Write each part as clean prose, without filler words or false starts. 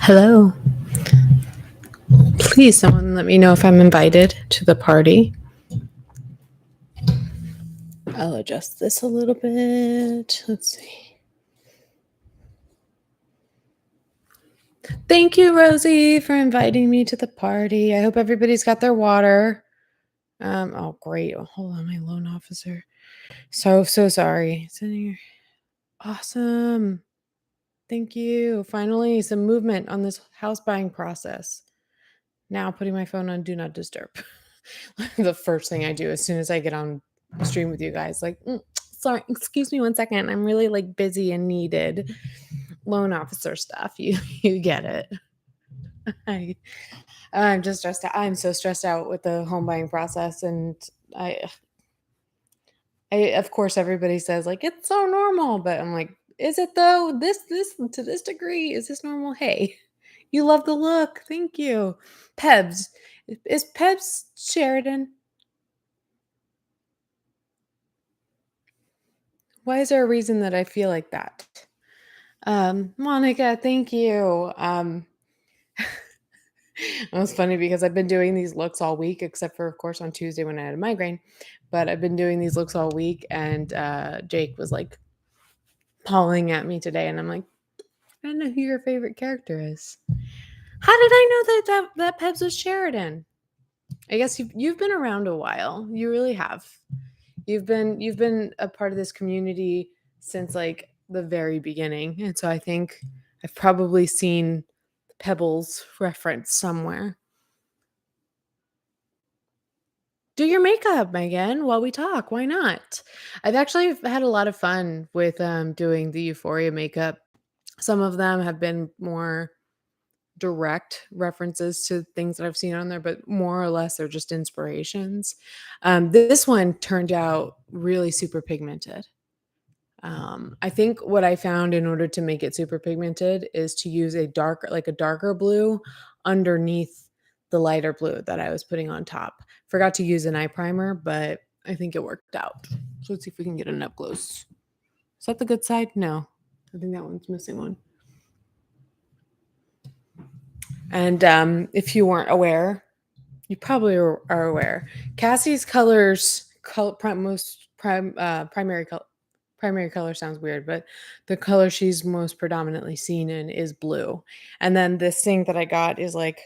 Hello. Please, someone let me know if I'm invited to the party. I'll adjust this a little bit. Let's see. Thank you, Rosie, for inviting me to the party. I hope everybody's got their water. Oh, great. Oh, hold on, my loan officer. So sorry. Awesome. Thank you. Finally, some movement on this house buying process. Now putting my phone on do not disturb. The first thing I do as soon as I get on stream with you guys, like, sorry, excuse me 1 second. I'm really like busy and needed. Loan officer stuff. You get it. I, I'm just stressed out. I'm so stressed out with the home buying process, and I of course everybody says like it's so normal, but I'm like, is it though? This to this degree, is this normal? Hey, you love the look. Thank you. Pebs. Is Pebs Sheridan? Why is there a reason that I feel like that? Monica, thank you. It was funny because I've been doing these looks all week, except for, of course, on Tuesday when I had a migraine. But I've been doing these looks all week, and Jake was like calling at me today, and I'm like, I don't know who your favorite character is. How did I know that Pebs was Sheridan? I guess you've been around a while. You really have. You've been a part of this community since like the very beginning, and so I think I've probably seen Pebbles reference somewhere. Do your makeup, Megan, while we talk. Why not? I've actually had a lot of fun with doing the Euphoria makeup. Some of them have been more direct references to things that I've seen on there, but more or less they're just inspirations. This one turned out really super pigmented. I think what I found in order to make it super pigmented is to use like a darker blue underneath the lighter blue that I was putting on top. Forgot to use an eye primer, but I think it worked out. So let's see if we can get an up close. Is that the good side? No, I think that one's missing one. And if you weren't aware, you probably are aware. Cassie's primary color sounds weird, but the color she's most predominantly seen in is blue. And then this thing that I got is like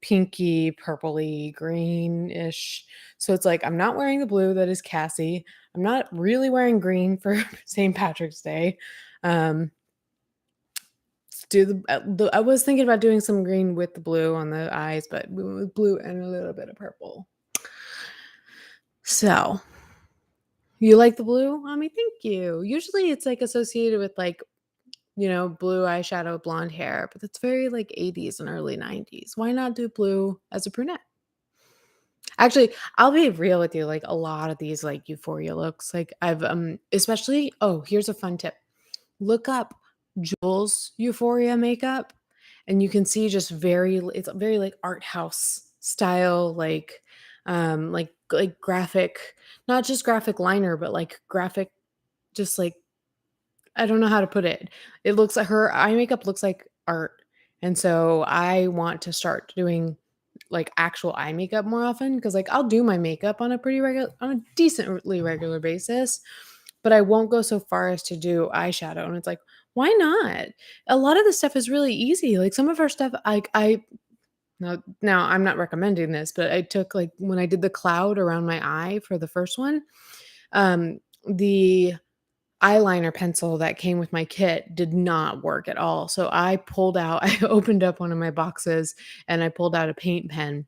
pinky, purpley, greenish. So it's like I'm not wearing the blue that is Cassie. I'm not really wearing green for St. Patrick's Day. Um, I was thinking about doing some green with the blue on the eyes, but with blue and a little bit of purple. So, you like the blue? Thank you. Usually it's like associated with like, blue eyeshadow, blonde hair, but it's very like 80s and early 90s. Why not do blue as a brunette? Actually, I'll be real with you. Like a lot of these like Euphoria looks, like I've especially, oh, here's a fun tip. Look up Jules Euphoria makeup and you can see just it's very like art house style, like graphic, not just graphic liner, but like graphic, just like I don't know how to put it. It looks like her eye makeup looks like art. And so I want to start doing like actual eye makeup more often because like I'll do my makeup on a decently regular basis, but I won't go so far as to do eyeshadow. And it's like, why not? A lot of the stuff is really easy. Like some of our stuff, I now I'm not recommending this, but I took like when I did the cloud around my eye for the first one, the eyeliner pencil that came with my kit did not work at all. So I opened up one of my boxes and I pulled out a paint pen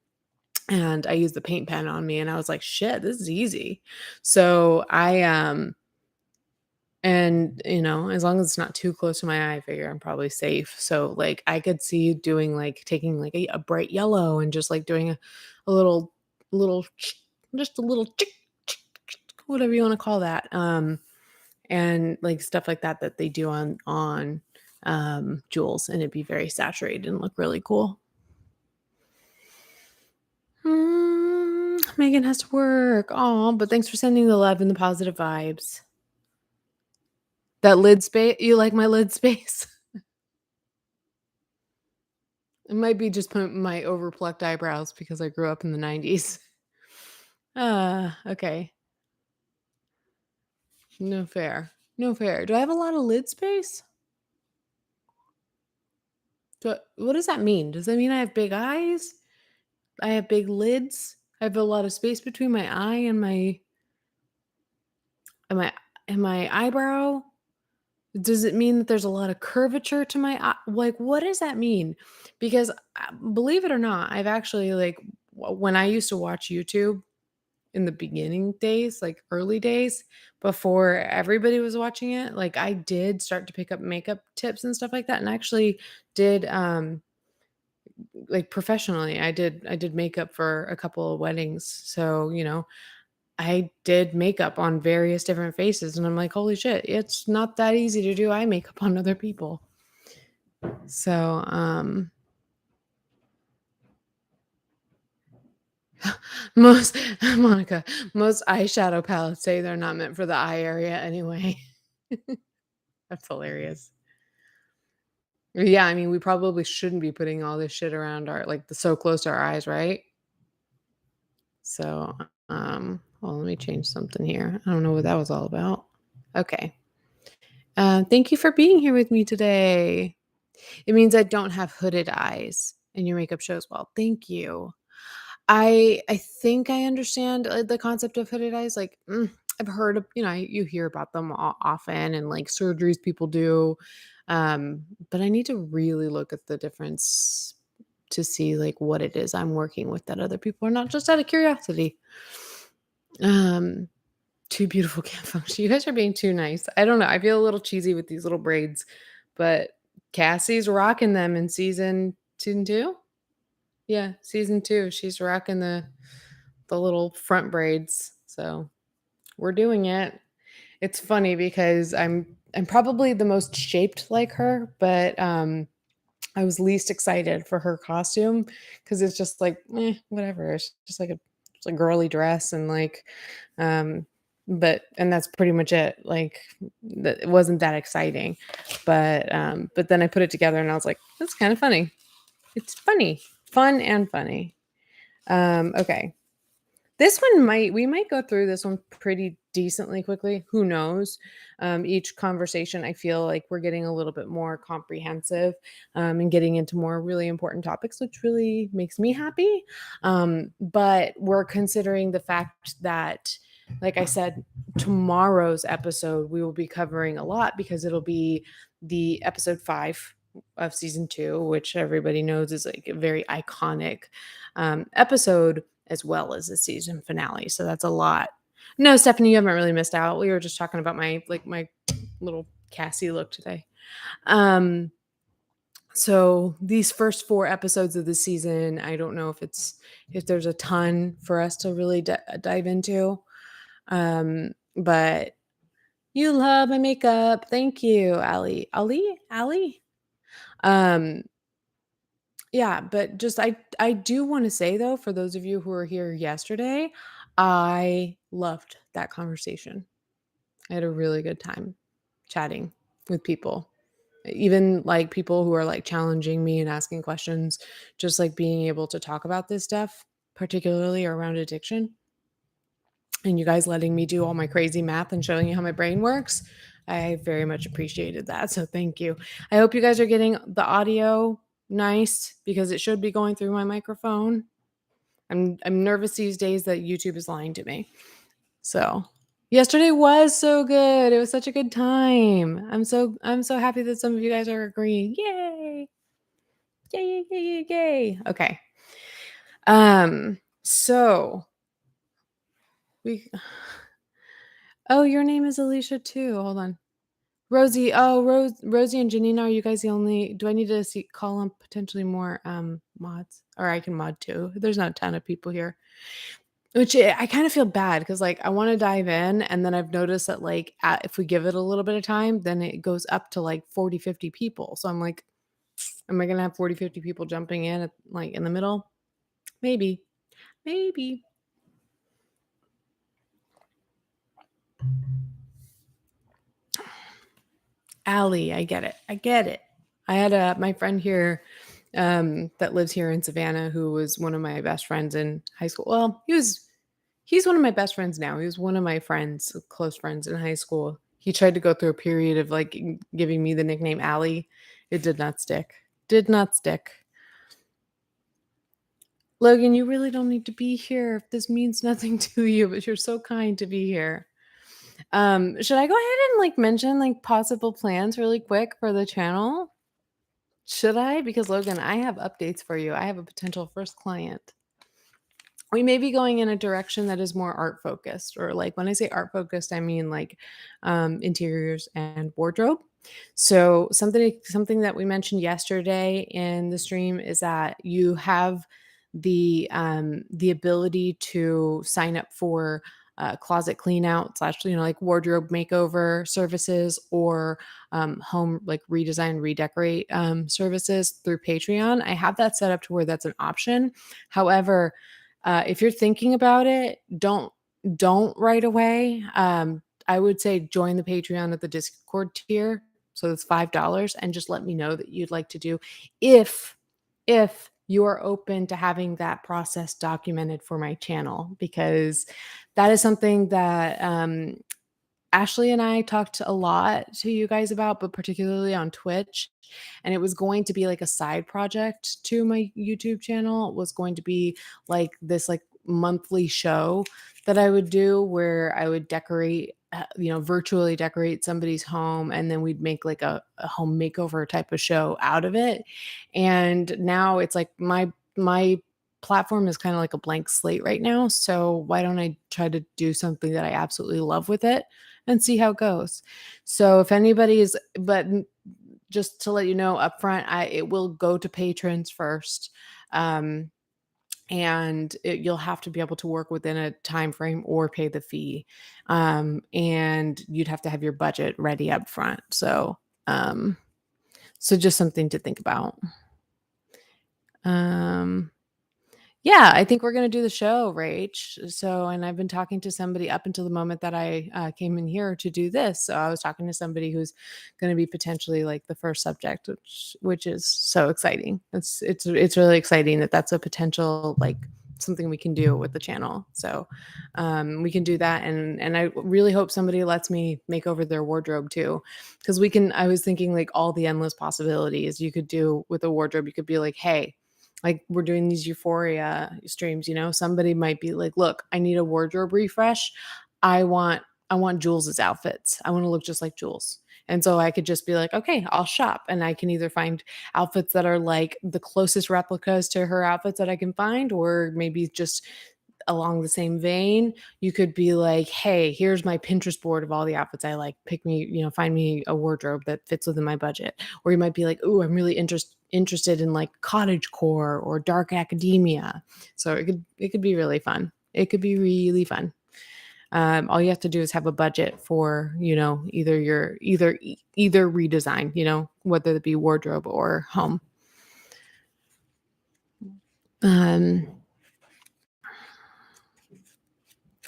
and I used the paint pen on me and I was like, shit, this is easy. So and as long as it's not too close to my eye, I figure I'm probably safe. So like I could see doing like taking like a bright yellow and just like doing a little just a little whatever you want to call that. And like stuff like that they do on Jules, and it'd be very saturated and look really cool. Megan has to work. Oh, but thanks for sending the love and the positive vibes. That lid space, you like my lid space? It might be just my overplucked eyebrows because I grew up in the 90s. Okay. No fair. No fair. Do I have a lot of lid space? What does that mean? Does that mean I have big eyes? I have big lids? I have a lot of space between my eye and my eyebrow? Does it mean that there's a lot of curvature to my eye? Like, what does that mean? Because believe it or not, I've actually like when I used to watch YouTube in the beginning days, like early days, before everybody was watching it, like I did start to pick up makeup tips and stuff like that, and actually did like professionally. I did makeup for a couple of weddings, so I did makeup on various different faces, and I'm like, holy shit, it's not that easy to do eye makeup on other people. So, most Monica, most eyeshadow palettes say they're not meant for the eye area anyway. That's hilarious. Yeah, I mean, we probably shouldn't be putting all this shit around our like the so close to our eyes, right? So, well, let me change something here. I don't know what that was all about. Okay. Thank you for being here with me today. It means I don't have hooded eyes and your makeup shows well. Thank you. I think I understand the concept of hooded eyes. Like I've heard of, you hear about them often and like surgeries people do. But I need to really look at the difference to see like what it is I'm working with that other people are not, just out of curiosity. Um Too beautiful can't function. You guys are being too nice. I don't know. I feel a little cheesy with these little braids, but Cassie's rocking them in season 2. Yeah, season 2. She's rocking the little front braids. So we're doing it. It's funny because I'm probably the most shaped like her, but I was least excited for her costume because it's just like, whatever. It's just like it's a girly dress and like, um, and that's pretty much it. Like, it wasn't that exciting, but then I put it together and I was like, that's kind of funny. It's funny, fun and funny. Okay. This one we might go through this one pretty decently quickly. Who knows? Each conversation, I feel like we're getting a little bit more comprehensive and getting into more really important topics, which really makes me happy. But we're considering the fact that, like I said, tomorrow's episode we will be covering a lot because it'll be the episode 5 of season 2, which everybody knows is like a very iconic episode as well as the season finale. So that's a lot. No, Stephanie, you haven't really missed out. We were just talking about my little Cassie look today. Um, so these first 4 episodes of the season, I don't know if there's a ton for us to really dive into. But you love my makeup. Thank you, Ali. Ali? Um, Yeah, but just I do wanna say though, for those of you who were here yesterday, I loved that conversation. I had a really good time chatting with people. Even, like, people who are, like, challenging me and asking questions, just, like, being able to talk about this stuff, particularly around addiction, and you guys letting me do all my crazy math and showing you how my brain works. I very much appreciated that. So thank you. I hope you guys are getting the audio nice because it should be going through my microphone. I'm nervous these days that YouTube is lying to me. So yesterday was so good. It was such a good time. I'm so happy that some of you guys are agreeing. Yay. Yay, yay, yay, yay, yay. Okay. So we Oh, your name is Alicia too. Hold on. Rosie. Oh, Rosie and Janina, are you guys the only do I need to call on potentially more mods? Or I can mod too. There's not a ton of people here. Which I kind of feel bad because like I want to dive in and then I've noticed that like if we give it a little bit of time, then it goes up to like 40, 50 people. So I'm like, am I gonna have 40, 50 people jumping in at, like in the middle? Maybe. Maybe. Allie, I get it. I get it. I had my friend here that lives here in Savannah, who was one of my best friends in high school. Well, he's one of my best friends now. He was one of my friends, close friends in high school. He tried to go through a period of like giving me the nickname Allie. It did not stick. Did not stick. Logan, you really don't need to be here if this means nothing to you, but you're so kind to be here. Should I go ahead and like mention like possible plans really quick for the channel? Should I? Because Logan, I have updates for you. I have a potential first client. We may be going in a direction that is more art focused, or like when I say art focused, I mean like interiors and wardrobe. So something that we mentioned yesterday in the stream is that you have the ability to sign up for closet clean out slash like wardrobe makeover services, or home like redesign redecorate services through Patreon. I have that set up to where that's an option. However, if you're thinking about it, don't right away. I would say join the Patreon at the Discord tier. So it's $5, and just let me know that you'd like to do, if you are open to having that process documented for my channel, because that is something that Ashley and I talked a lot to you guys about, but particularly on Twitch. And it was going to be like a side project to my YouTube channel. It was going to be like this like monthly show that I would do where I would decorate, virtually decorate somebody's home, and then we'd make like a home makeover type of show out of it. And now it's like my platform is kind of like a blank slate right now. So why don't I try to do something that I absolutely love with it and see how it goes? So if anybody is, just to let you know up front, it will go to patrons first. And you'll have to be able to work within a time frame or pay the fee. And you'd have to have your budget ready up front. So just something to think about. Yeah, I think we're gonna do the show, Rach. So, and I've been talking to somebody up until the moment that I came in here to do this. So I was talking to somebody who's going to be potentially like the first subject, which is so exciting. It's really exciting that that's a potential like something we can do with the channel. So we can do that, and I really hope somebody lets me make over their wardrobe too, because we can. I was thinking like all the endless possibilities you could do with a wardrobe. You could be like, hey, like we're doing these Euphoria streams, somebody might be like, look, I need a wardrobe refresh. I want Jules's outfits. I want to look just like Jules. And so I could just be like, okay, I'll shop, and I can either find outfits that are like the closest replicas to her outfits that I can find, or maybe just along the same vein, you could be like, hey, here's my Pinterest board of all the outfits I like. Pick me, find me a wardrobe that fits within my budget. Or you might be like, oh, I'm really interested in like cottagecore or dark academia. So it could be really fun. It could be really fun. All you have to do is have a budget for, either redesign, whether it be wardrobe or home.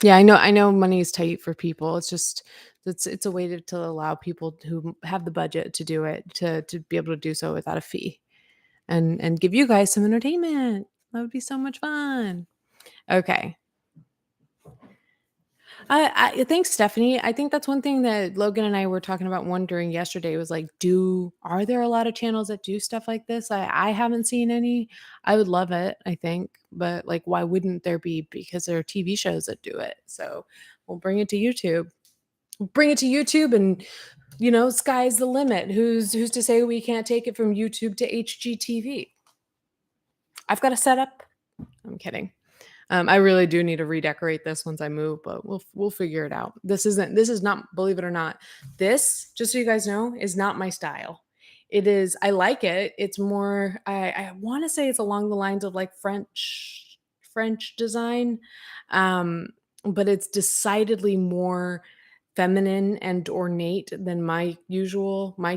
Yeah, I know money is tight for people. It's just it's a way to allow people who have the budget to do it, to be able to do so without a fee, and give you guys some entertainment. That would be so much fun. Okay. Thanks, Stephanie. I think that's one thing that Logan and I were talking about wondering yesterday was like, are there a lot of channels that do stuff like this? I haven't seen any. I would love it, I think, but like, why wouldn't there be? Because there are TV shows that do it. So we'll bring it to YouTube. Bring it to YouTube, and sky's the limit. Who's to say we can't take it from YouTube to HGTV? I've got a setup. I'm kidding. I really do need to redecorate this once I move, but we'll figure it out. This is not, believe it or not, this, just so you guys know, is not my style. It is, I like it. It's more, I want to say it's along the lines of like French design. But it's decidedly more feminine and ornate than my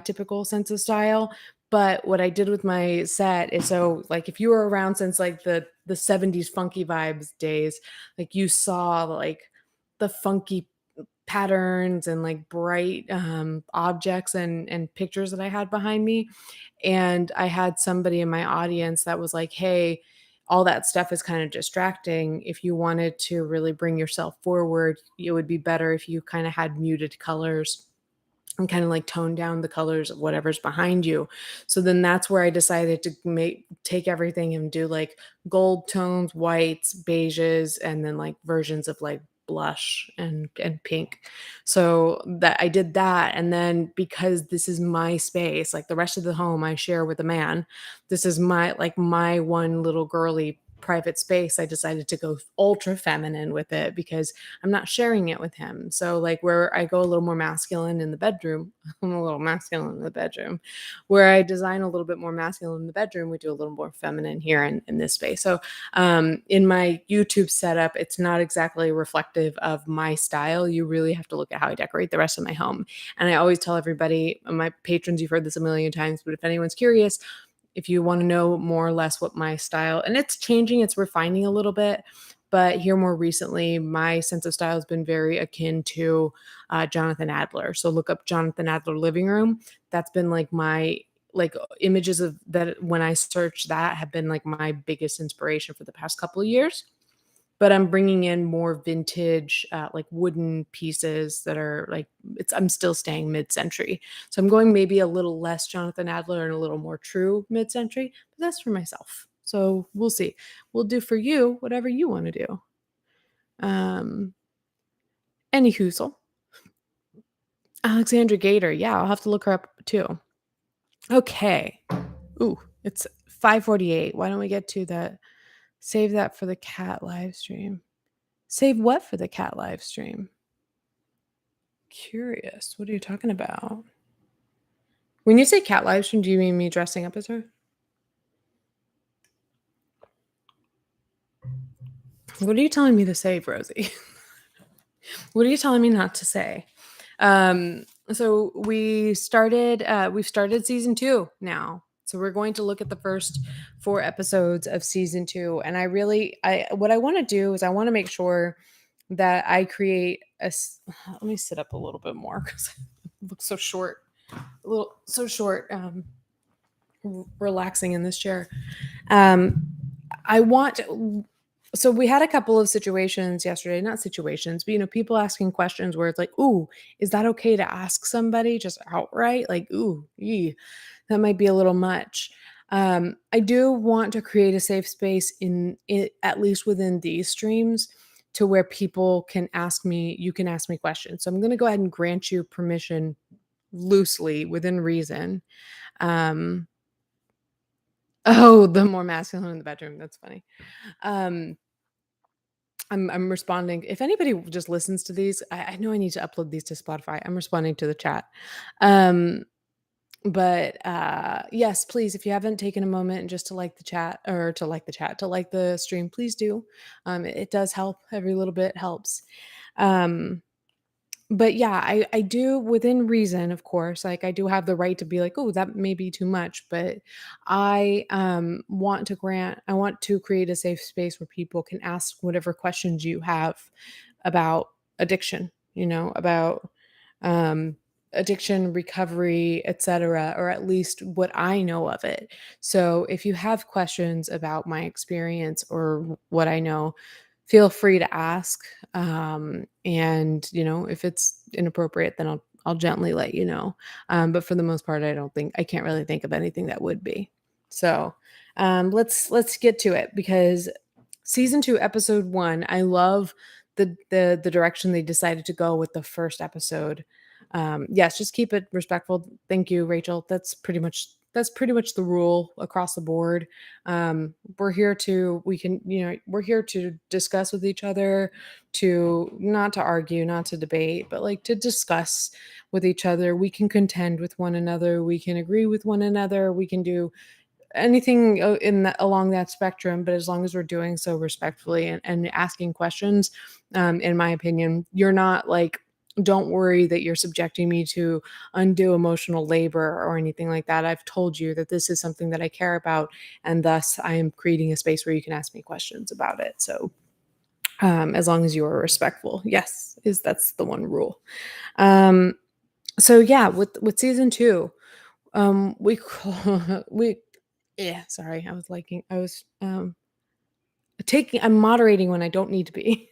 typical sense of style. But what I did with my set is, so like if you were around since like the 70s funky vibes days, like you saw like the funky patterns and like bright objects and pictures that I had behind me. And I had somebody in my audience that was like, hey, all that stuff is kind of distracting. If you wanted to really bring yourself forward, it would be better if you kind of had muted colors and kind of like tone down the colors of whatever's behind you. So then that's where I decided to take everything and do like gold tones, whites, beiges, and then like versions of like blush and pink. So that I did that. And then because this is my space, like the rest of the home I share with a man, this is my one little girly private space. I decided to go ultra feminine with it because I'm not sharing it with him. So like where I go a little more masculine in the bedroom, I'm a little masculine in the bedroom. Where I design a little bit more masculine in the bedroom, we do a little more feminine here in this space. So in my YouTube setup, it's not exactly reflective of my style. You really have to look at how I decorate the rest of my home. And I always tell everybody, my patrons, you've heard this a million times, but if anyone's curious, if you want to know more or less what my style, and it's changing, it's refining a little bit, but here more recently, my sense of style has been very akin to Jonathan Adler. So look up Jonathan Adler living room. That's been like my images of that when I search that have been like my biggest inspiration for the past couple of years. But I'm bringing in more vintage, like wooden pieces that are like I'm still staying mid-century. So I'm going maybe a little less Jonathan Adler and a little more true mid-century, but that's for myself. So we'll see. We'll do for you whatever you want to do. Um, any hoozle. Alexandra Gator. Yeah, I'll have to look her up too. Okay. Ooh, it's 5:48. Why don't we get to that? Save that for the cat live stream. Save what for the cat live stream? Curious. What are you talking about? When you say cat live stream, do you mean me dressing up as her? What are you telling me to say, Rosie? What are you telling me not to say? So we've started season 2 now. So we're going to look at the first 4 episodes of season 2. And what I want to do is I want to make sure that I create let me sit up a little bit more because I look so short, relaxing in this chair. I want so we had a couple of situations yesterday, not situations, but people asking questions where it's like, ooh, is that okay to ask somebody just outright? Like, ooh, that might be a little much. I do want to create a safe space in it, at least within these streams, to where people can ask me, you can ask me questions. So I'm going to go ahead and grant you permission loosely within reason. Um, oh, the more masculine in the bedroom. That's funny. Um, I'm responding. If anybody just listens to these, I know I need to upload these to Spotify. I'm responding to the chat. Um, but yes, please, if you haven't taken a moment just to like the chat or to like the stream, please do. It does help. Every little bit helps. Um, but yeah, I do within reason, of course. Like I do have the right to be like, oh, that may be too much, but I want to create a safe space where people can ask whatever questions you have about addiction, about um addiction, recovery, etc., or at least what I know of it. So if you have questions about my experience or what I know, feel free to ask. And if it's inappropriate, then I'll gently let you know. But for the most part, I can't really think of anything that would be. So let's get to it, because season 2 episode 1, I love the direction they decided to go with the first episode. Yes, just keep it respectful. Thank you, Rachel. That's pretty much the rule across the board. We're here to discuss with each other, to not to argue, not to debate, but like to discuss with each other. We can contend with one another, we can agree with one another, we can do anything along that spectrum, but as long as we're doing so respectfully and asking questions. In my opinion, you're not like, don't worry that you're subjecting me to undue emotional labor or anything like that. I've told you that this is something that I care about, and thus I am creating a space where you can ask me questions about it. So as long as you are respectful. Yes, is that's the one rule. Um, so yeah, with season 2, we we yeah, sorry, I was taking I'm moderating when I don't need to be.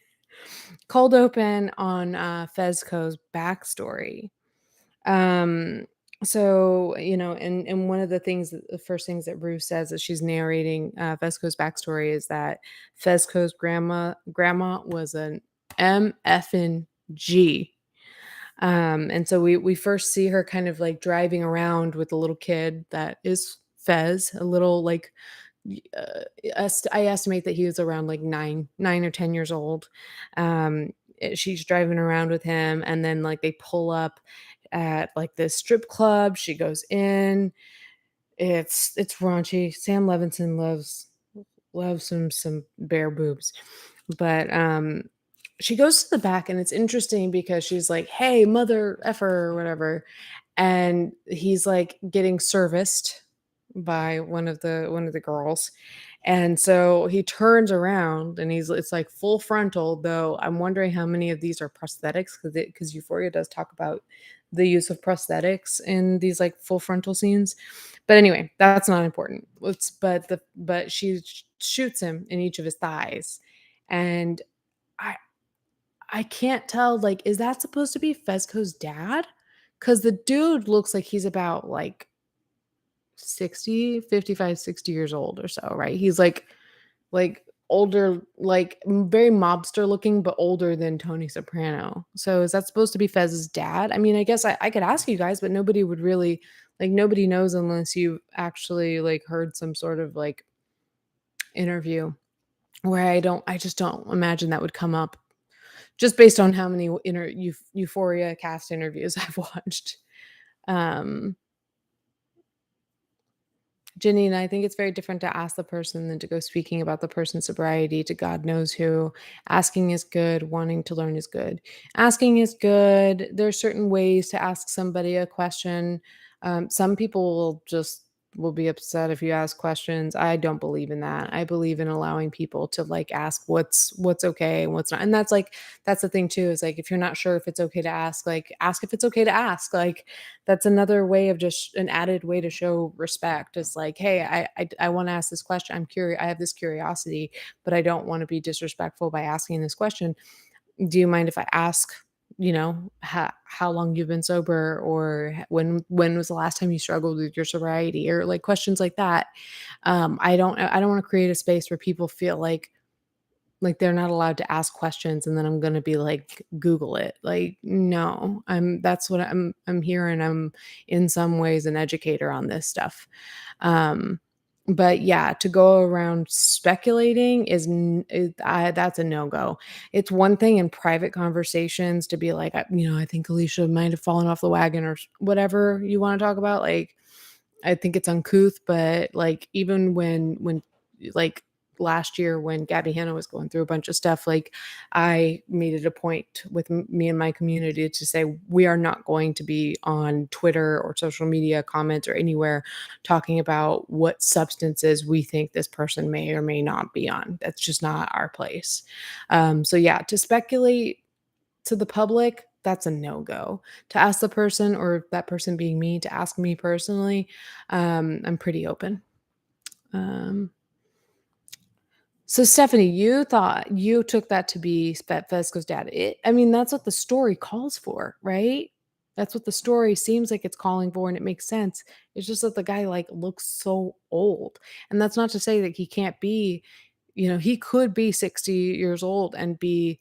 Cold open on Fezco's backstory. Um, so, and one of the first things that Rue says as she's narrating Fesco's backstory is that Fesco's grandma was an MFN G. And so we first see her kind of like driving around with a little kid that is Fez, a little like I estimate that he was around like 9 or 10 years old. She's driving around with him, and then like they pull up at like this strip club. She goes in. It's raunchy. Sam Levinson loves some bare boobs, but she goes to the back, and it's interesting because she's like, "Hey, mother effer," or whatever, and he's like getting serviced by one of the girls. And so he turns around and it's like full frontal, though I'm wondering how many of these are prosthetics because Euphoria does talk about the use of prosthetics in these like full frontal scenes. But anyway, that's not important. But she shoots him in each of his thighs. And I I can't tell, like, is that supposed to be Fezco's dad? Because the dude looks like he's about like 60, 55, 60 years old or so, right? He's like older, like very mobster looking, but older than Tony Soprano. So is that supposed to be Fez's dad? I mean, I guess I could ask you guys, but nobody would really like nobody knows unless you actually like heard some sort of like interview where I just don't imagine that would come up just based on how many Euphoria cast interviews I've watched. Um Jenny, and I think it's very different to ask the person than to go speaking about the person's sobriety to God knows who. Asking is good, wanting to learn is good. Asking is good. There's certain ways to ask somebody a question. Some people will be upset if you ask questions. I don't believe in that. I believe in allowing people to like ask what's okay and what's not. And that's the thing too, is like if you're not sure if it's okay to ask, like ask if it's okay to ask. Like that's another way of just an added way to show respect. Is like, hey, I want to ask this question. I'm curious. I have this curiosity, but I don't want to be disrespectful by asking this question. Do you mind if I ask, how long you've been sober, or when was the last time you struggled with your sobriety, or like questions like that. I don't want to create a space where people feel like they're not allowed to ask questions, and then I'm gonna be like, Google it. Like, no, that's what I'm here, and I'm in some ways an educator on this stuff. Um, but yeah, to go around speculating that's a no-go. It's one thing in private conversations to be like, I think Alicia might have fallen off the wagon or whatever you want to talk about. Like, I think it's uncouth, but, like, even when like, last year when Gabby Hanna was going through a bunch of stuff, like, I made it a point with me and my community to say, "We are not going to be on Twitter or social media comments or anywhere talking about what substances we think this person may or may not be on. That's just not our place." So yeah, to speculate to the public, that's a no-go. To ask the person, or that person being me, to ask me personally, I'm pretty open. Um, so Stephanie, you took that to be Fesco's dad. I mean, that's what the story calls for, right? That's what the story seems like it's calling for, and it makes sense. It's just that the guy like looks so old. And that's not to say that he can't be, he could be 60 years old and be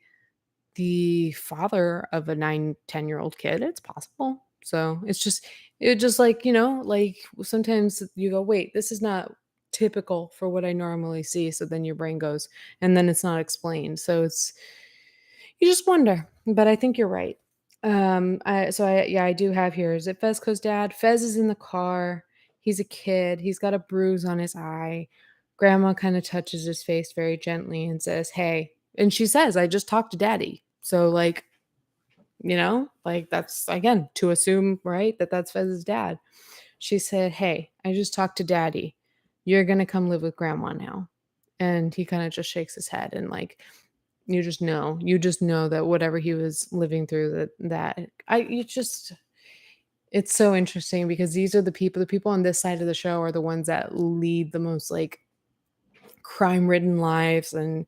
the father of a 9, 10-year-old kid. It's possible. So it just like, like sometimes you go, wait, this is not typical for what I normally see. So then your brain goes, and then it's not explained. So you just wonder. But I think you're right. Yeah, I do have here. Is it Fezco's dad? Fez is in the car. He's a kid. He's got a bruise on his eye. Grandma kind of touches his face very gently and says, "Hey." And she says, "I just talked to daddy." So like, like that's again to assume, right, that that's Fez's dad. She said, "Hey, I just talked to daddy. You're going to come live with grandma now." And he kind of just shakes his head and like You just know that whatever he was living through, that I you just it's so interesting because these are the people on this side of the show are the ones that lead the most, like, crime-ridden lives and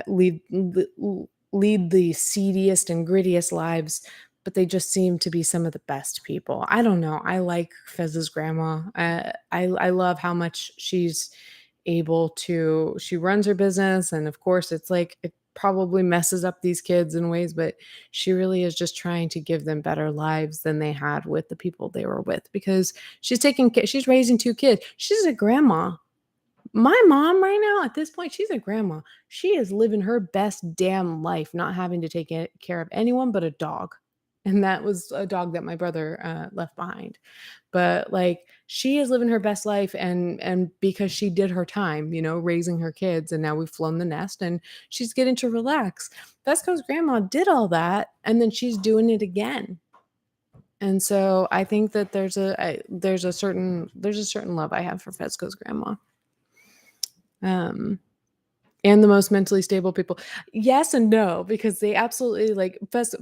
lead the seediest and grittiest lives, but they just seem to be some of the best people. I don't know, I like Fez's grandma. I love how much she's able to she runs her business, and of course, it's like it probably messes up these kids in ways, but she really is just trying to give them better lives than they had with the people they were with because she's raising 2 kids. She's a grandma. My mom right now, at this point, she's a grandma. She is living her best damn life, not having to take care of anyone but a dog. And that was a dog that my brother left behind. But like, she is living her best life, and because she did her time, raising her kids, and now we've flown the nest, and she's getting to relax. Vesco's grandma did all that, and then she's doing it again. And so I think that there's a certain love I have for Fesco's grandma. Um, and the most mentally stable people. Yes and no, because they absolutely like Fez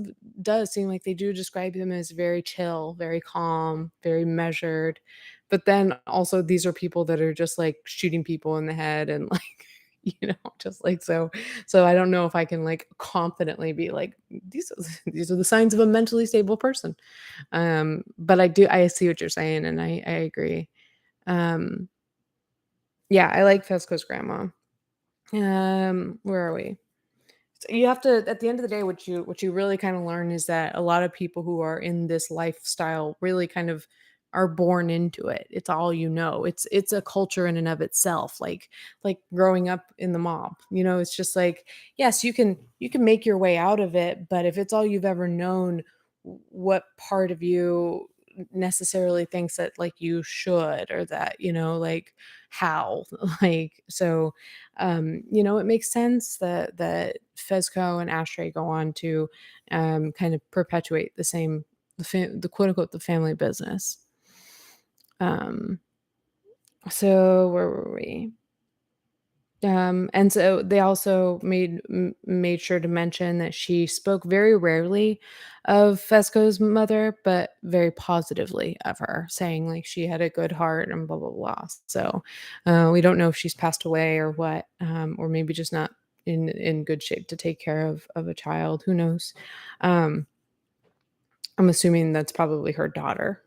does seem like they do describe him as very chill, very calm, very measured. But then also these are people that are just like shooting people in the head and like, just like so I don't know if I can like confidently be like these are the signs of a mentally stable person. But I see what you're saying and I agree. Um yeah, I like Fesco's grandma. Where are we? So you have to at the end of the day, what you really kind of learn is that a lot of people who are in this lifestyle really kind of are born into it. It's all you know. It's a culture in and of itself. Like growing up in the mob. It's just like, yes, you can make your way out of it, but if it's all you've ever known, what part of you necessarily thinks that like you should or that, like how like so it makes sense that Fezco and Ashtray go on to kind of perpetuate the quote unquote the family business. Um, so where were we? And so they also made sure to mention that she spoke very rarely of Fesco's mother, but very positively of her, saying like she had a good heart and blah blah blah. So we don't know if she's passed away or what, or maybe just not in good shape to take care of a child. Who knows? Um, I'm assuming that's probably her daughter,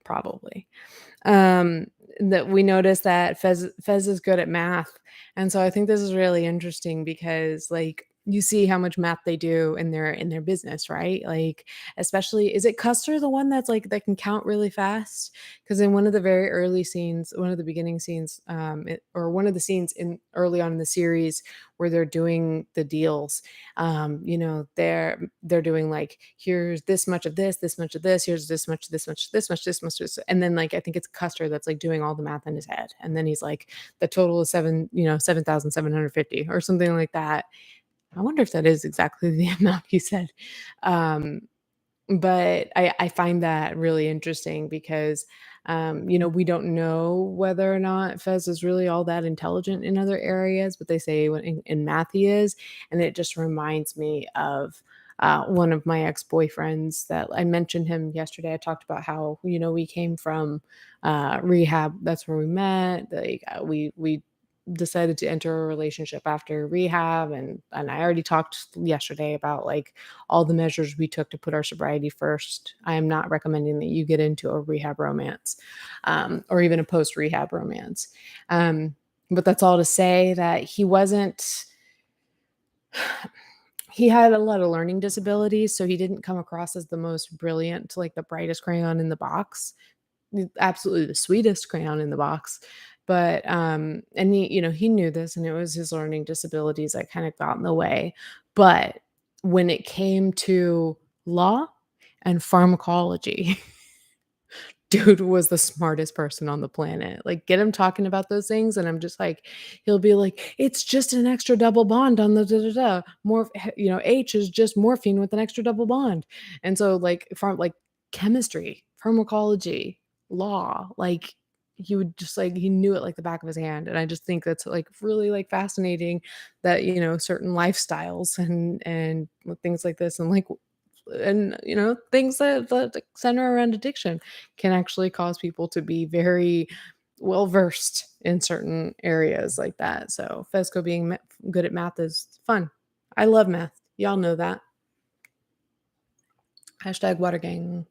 probably. Um, that we noticed that Fez is good at math, and so I think this is really interesting because, like, you see how much math they do in their business, right? Like, especially is it Custer the one that's, like, that can count really fast? Because in one of the very early scenes, one of the beginning scenes, or one of the scenes in early on in the series where they're doing the deals, they're doing like here's this much of this much of this, here's this much this, and then like I think it's Custer that's like doing all the math in his head, and then he's like the total is 7,750 or something like that. I wonder if that is exactly the amount he said. um but I find that really interesting because, we don't know whether or not Fez is really all that intelligent in other areas, but they say when in math he is. And it just reminds me of one of my ex-boyfriends that I mentioned him yesterday. I talked about how, we came from rehab. That's where we met. Like we decided to enter a relationship after rehab, and I already talked yesterday about like all the measures we took to put our sobriety first. I am not recommending that you get into a rehab romance, or even a post rehab romance. Um, but that's all to say that he had a lot of learning disabilities, so he didn't come across as the most brilliant, like the brightest crayon in the box. Absolutely the sweetest crayon in the box. But and he knew this, and it was his learning disabilities that kind of got in the way. But when it came to law and pharmacology, dude was the smartest person on the planet. Like, get him talking about those things, and I'm just like, he'll be like, "It's just an extra double bond on the da da da. More, H is just morphine with an extra double bond." And so, like, chemistry, pharmacology, law, like, he would just like he knew it like the back of his hand, and I just think that's like really like fascinating that certain lifestyles and things like this, and like and things that like, center around addiction can actually cause people to be very well versed in certain areas like that. So Fesco being good at math is fun. I love math. Y'all know that. Hashtag water gang.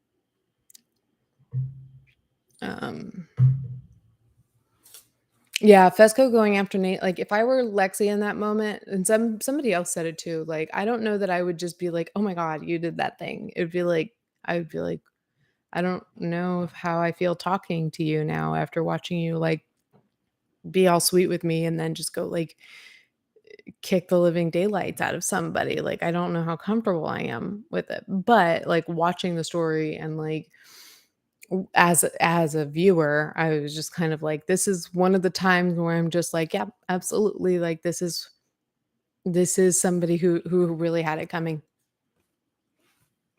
Um, yeah, Fesco going after Nate. Like, if I were Lexi in that moment, and somebody else said it too. Like, I don't know that I would just be like, "Oh my god, you did that thing." It'd be like, I would be like, "I don't know how I feel talking to you now after watching you like be all sweet with me, and then just go like kick the living daylights out of somebody. Like, I don't know how comfortable I am with it." But like watching the story and like as a viewer, I was just kind of like, this is one of the times where I'm just like, yeah, absolutely. Like this is somebody who really had it coming.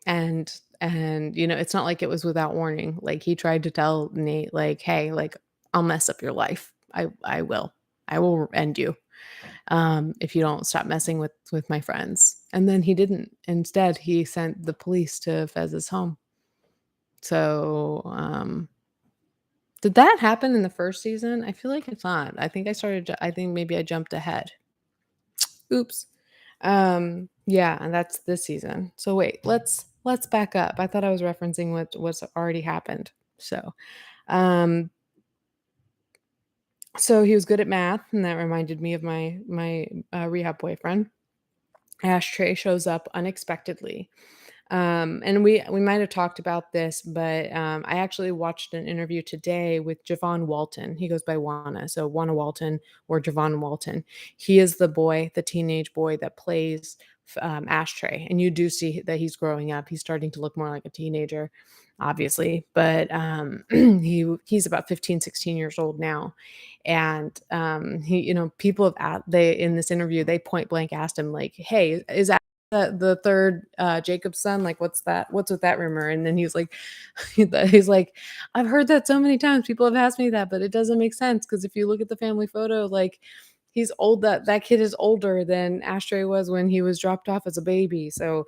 And it's not like it was without warning. Like he tried to tell Nate, like, hey, like I'll mess up your life. I will. I will end you if you don't stop messing with my friends. And then he didn't. Instead, he sent the police to Fez's home. So did that happen in the first season? I feel like it's not. I think maybe I jumped ahead. Oops. Yeah, and that's this season. So wait, let's back up. I thought I was referencing what's already happened. Um so he was good at math, and that reminded me of my rehab boyfriend. Ashtray shows up unexpectedly. And we might have talked about this, but I actually watched an interview today with Javon Walton. He goes by Wana, so Wana Walton or Javon Walton. He is the teenage boy that plays Ashtray, and you do see that he's growing up. He's starting to look more like a teenager, obviously, but he's about 15, 16 years old now. And people they in this interview they point blank asked him like, "Hey, is the third Jacob's son, like what's with that rumor?" And then he's like he's like, "I've heard that so many times. People have asked me that, but it doesn't make sense because if you look at the family photo, like he's old, that kid is older than Ashtray was when he was dropped off as a baby." So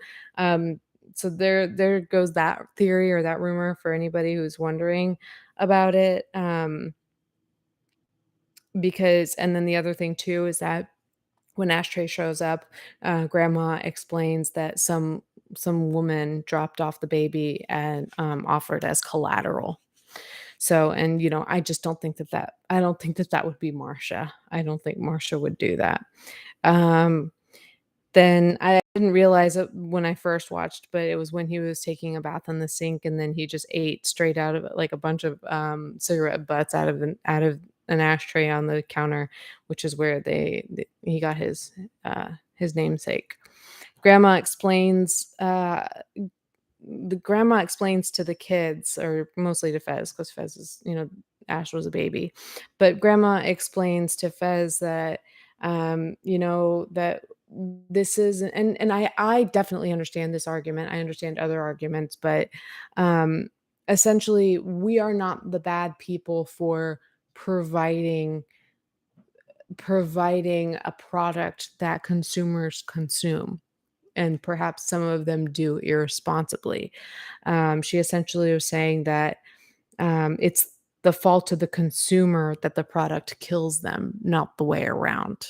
there goes that theory or that rumor for anybody who's wondering about it. Because and then the other thing too is that when Ashtray shows up, grandma explains that some woman dropped off the baby and offered as collateral. So, and I just don't think I don't think that would be Marsha. I don't think Marsha would do that. Um, then I didn't realize it when I first watched, but it was when he was taking a bath in the sink, and then he just ate straight out of it, like a bunch of cigarette butts out of an ashtray on the counter, which is where he got his namesake. Grandma explains the grandma explains to the kids, or mostly to Fez, because Fez is, Ash was a baby. But grandma explains to Fez that, that this is, and I definitely understand this argument. I understand other arguments, but um, essentially, we are not the bad people for providing providing a product that consumers consume, and perhaps some of them do irresponsibly. She essentially was saying that it's the fault of the consumer that the product kills them, not the way around.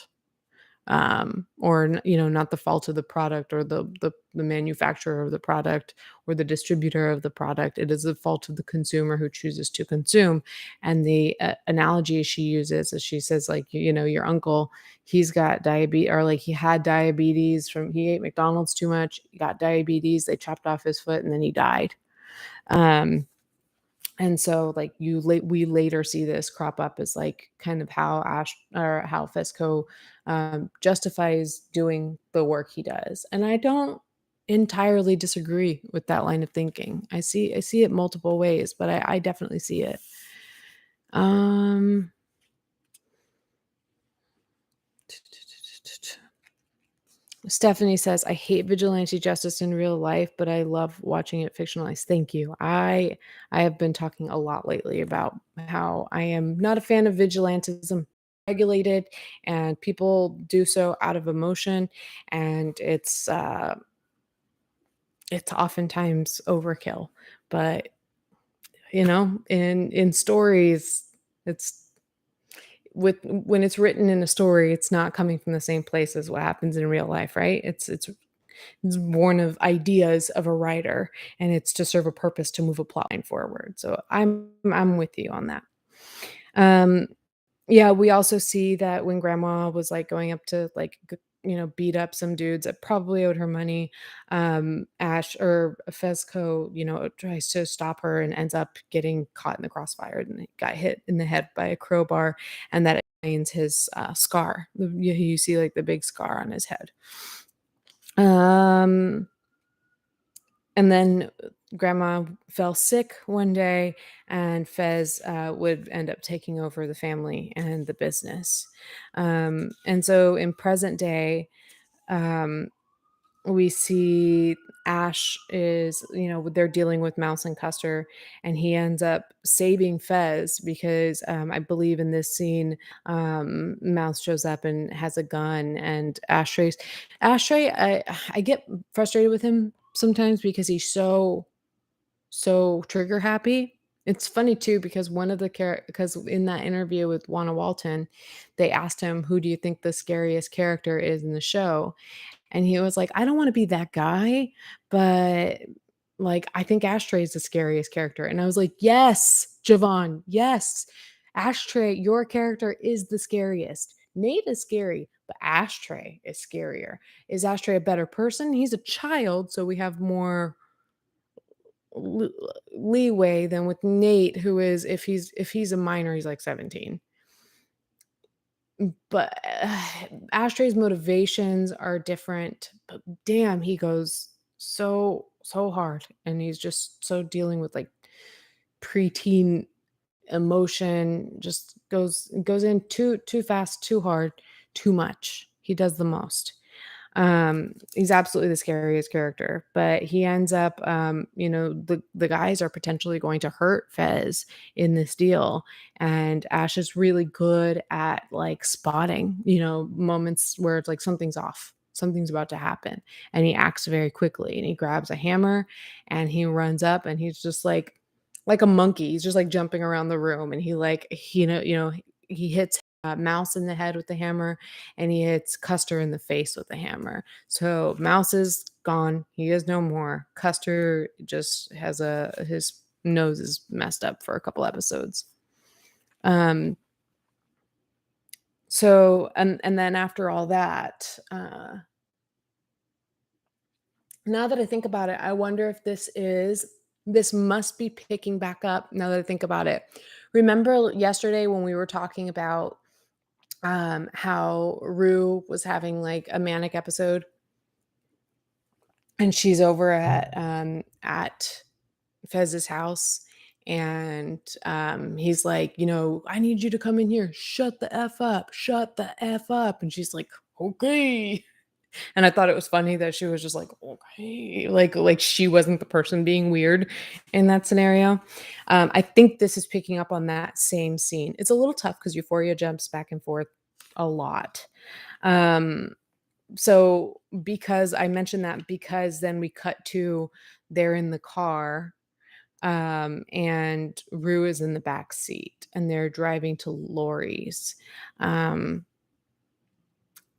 Not the fault of the product or the manufacturer of the product or the distributor of the product. It is the fault of the consumer who chooses to consume. And the analogy she uses is, she says, like, your uncle, he's got diabetes, or like he had diabetes from he ate McDonald's too much, he got diabetes, they chopped off his foot, and then he died. um and so, like, we later see this crop up as like kind of how how Fesco justifies doing the work he does, and I don't entirely disagree with that line of thinking. I see it multiple ways, but I definitely see it. Um, Stephanie says, "I hate vigilante justice in real life, but I love watching it fictionalized." Thank you. I have been talking a lot lately about how I am not a fan of vigilantism regulated, and people do so out of emotion, and it's oftentimes overkill. But, in stories, it's when it's written in a story, it's not coming from the same place as what happens in real life, right? It's born of ideas of a writer, and it's to serve a purpose to move a plot line forward. So I'm with you on that. Um, yeah, we also see that when grandma was, like, going up to, like, beat up some dudes that probably owed her money, Ash or Fezco, tries to stop her and ends up getting caught in the crossfire and got hit in the head by a crowbar, and that explains his, scar. You see, like, the big scar on his head. Um and then grandma fell sick one day, and Fez would end up taking over the family and the business. And so in present day, um, we see Ash is, they're dealing with Mouse and Custer, and he ends up saving Fez because I believe in this scene, Mouse shows up and has a gun, and Ashtray, I get frustrated with him sometimes because he's so trigger happy. It's funny too because because in that interview with Juana Walton, they asked him, "Who do you think the scariest character is in the show?" And he was like, "I don't wanna be that guy, but, like, I think Ashtray is the scariest character." And I was like, "Yes, Javon, yes. Ashtray, your character is the scariest. Nate is scary, but Ashtray is scarier." Is Ashtray a better person? He's a child, so we have more l leeway than with Nate, who is if he's a minor, he's like 17. But, Ashtray's motivations are different, but damn, he goes so hard, and he's just so dealing with, like, preteen emotion, just goes in too fast, too hard, too much. He does the most. He's absolutely the scariest character, but he ends up, the guys are potentially going to hurt Fez in this deal, and Ash is really good at, like, spotting, moments where it's like something's off, something's about to happen, and he acts very quickly, and he grabs a hammer, and he runs up, and he's just like a monkey. He's just, like, jumping around the room, and he hits, Mouse in the head with the hammer, and he hits Custer in the face with the hammer. So Mouse is gone. He is no more. Custer just has his nose is messed up for a couple episodes. Um, and then after all that, now that I think about it, I wonder if this must be picking back up now that I think about it. Remember yesterday when we were talking about how Rue was having like a manic episode, and she's over at Fez's house, and he's like, "I need you to come in here. Shut the F up. Shut the F up." And she's like, "Okay." And I thought it was funny that she was just like, "Okay," like she wasn't the person being weird in that scenario. I think this is picking up on that same scene. It's a little tough because Euphoria jumps back and forth a lot. Um, so because I mentioned that because then we cut to they're in the car, and Rue is in the back seat, and they're driving to Laurie's. Um,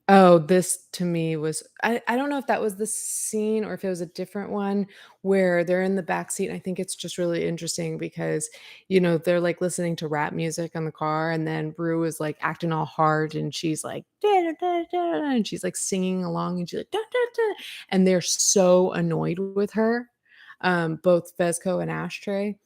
Oh, this to me was I don't know if that was the scene or if it was a different one where they're in the backseat. I think it's just really interesting because, they're, like, listening to rap music in the car, and then Rue is, like, acting all hard, and she's like, "Da, da, da, da," and she's, like, singing along, and she's like, "Da, da, da," and they're so annoyed with her, both Fezco and Ashtray.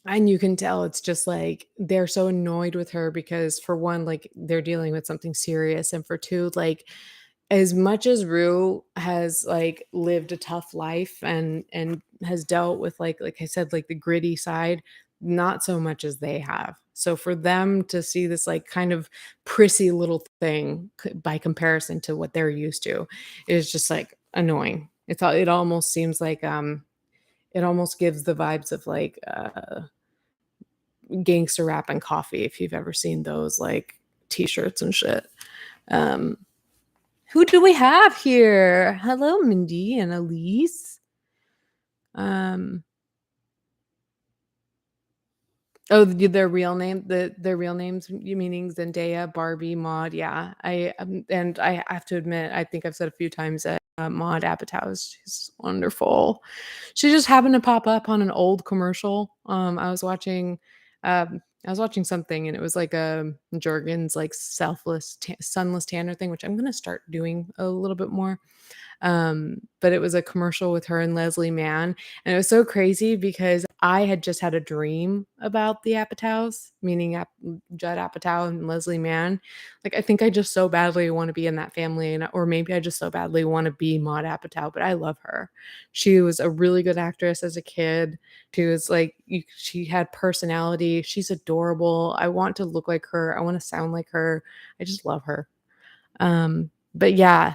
And you can tell it's just like they're so annoyed with her because for one, like they're dealing with something serious, and for two, like as much as Rue has like lived a tough life and has dealt with like I said, like the gritty side, not so much as they have. So for them to see this like kind of prissy little thing by comparison to what they're used to is just like annoying. It almost seems like it almost gives the vibes of like gangster rap and coffee if you've ever seen those like t-shirts and shit. Um who do we have here? Hello, Mindy and Elise. Um Oh, their real name, their real names, you meaning Zendaya, Barbie, Maude, yeah. And I have to admit, I think I've said a few times that, Maude Apatow is she's wonderful. She just happened to pop up on an old commercial. I was watching something and it was like, Jergens, like, sunless tanner thing, which I'm gonna start doing a little bit more. But it was a commercial with her and Leslie Mann, and it was so crazy because I had just had a dream about the Apatows, meaning Judd Apatow and Leslie Mann. Like, I think I just so badly want to be in that family, or maybe I just so badly want to be Maude Apatow, but I love her. She was a really good actress as a kid. She was like, she had personality. She's adorable. I want to look like her. I want to sound like her. I just love her. But yeah,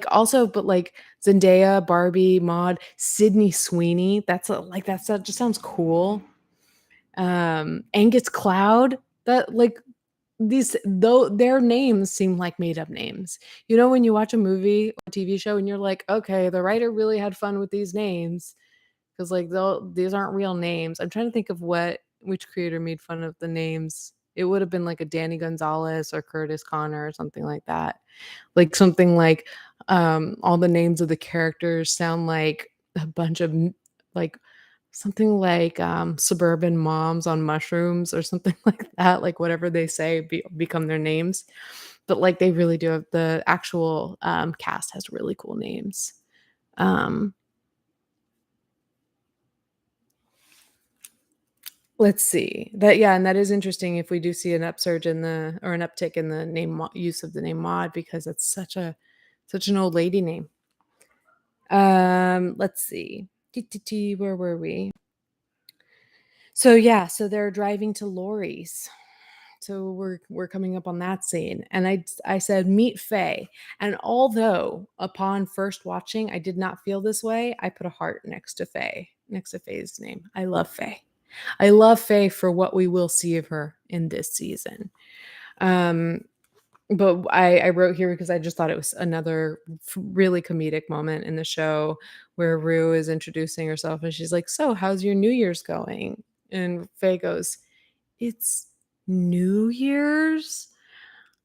also, but like Zendaya, Barbie, Maude, Sydney Sweeney. That just sounds cool. Angus Cloud. That like these though their names seem like made up names. You know, when you watch a movie or TV show and you're like, okay, the writer really had fun with these names because like these aren't real names. I'm trying to think of which creator made fun of the names. It would have been like a Danny Gonzalez or Curtis Connor or something like that. Like something like all the names of the characters sound like a bunch of like something like suburban moms on mushrooms or something like that. Like whatever they say become their names. But like they really do have the actual cast has really cool names. Um, Let's see. And that is interesting if we do see an upsurge in the or an uptick in the use of the name Maud because it's such an old lady name. Let's see. Where were we? So yeah, so they're driving to Laurie's. So we're coming up on that scene, and I said meet Faye, and although upon first watching I did not feel this way, I put a heart next to Faye's name. I love Faye. I love Faye for what we will see of her in this season. Um, but I wrote here because I just thought it was another really comedic moment in the show where Rue is introducing herself and she's like, "So, how's your New Year's going?" And Faye goes, "It's New Year's?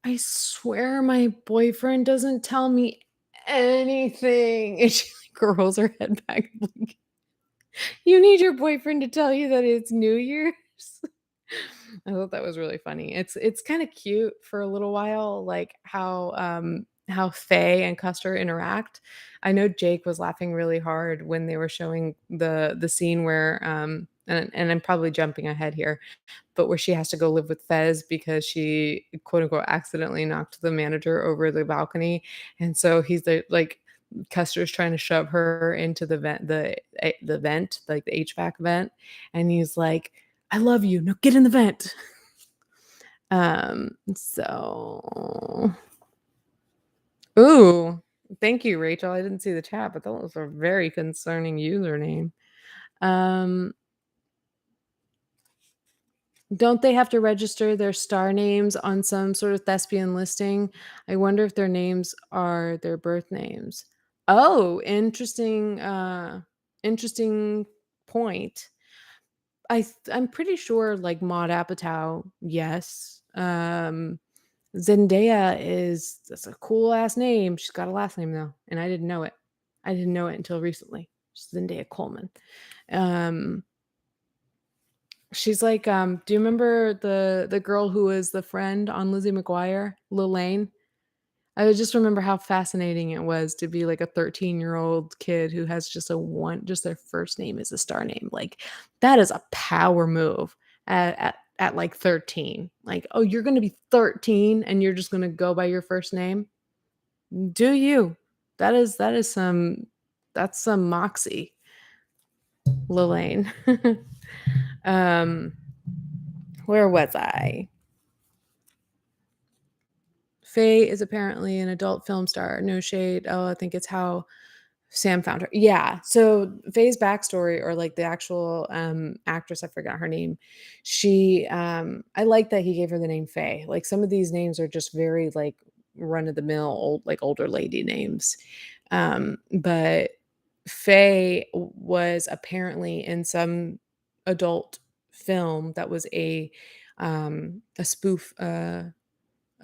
I swear my boyfriend doesn't tell me anything." And she like rolls her head back like, "You need your boyfriend to tell you that it's New Year's?" I thought that was really funny. It's kind of cute for a little while, like how Faye and Custer interact. I know Jake was laughing really hard when they were showing the scene where and I'm probably jumping ahead here, but where she has to go live with Fez because she quote unquote accidentally knocked the manager over the balcony. And so like Custer's trying to shove her into the vent, like the HVAC vent, and he's like, "I love you. No, get in the vent." So ooh, thank you, Rachel. I didn't see the chat, but that was a very concerning username. Um, don't they have to register their star names on some sort of thespian listing? I wonder if their names are their birth names. Oh, interesting point. I'm pretty sure like Maud Apatow, yes. Zendaya that's a cool ass name. She's got a last name though, and I didn't know it. I didn't know it until recently. Zendaya Coleman. Um, she's like, do you remember the girl who was the friend on Lizzie McGuire, Lilane? I just remember how fascinating it was to be like a 13-year-old kid who has just their first name is a star name. Like that is a power move at like 13. Like, oh, you're gonna be 13 and you're just gonna go by your first name? Do you? That is that's some moxie, Lilane. um Where was I? Faye is apparently an adult film star. No shade. Oh, I think it's how Sam found her. Yeah. So Faye's backstory, or like the actual actress, I forgot her name. She I like that he gave her the name Faye. Like some of these names are just very like run of the mill old, like older lady names. But Faye was apparently in some adult film that was a spoof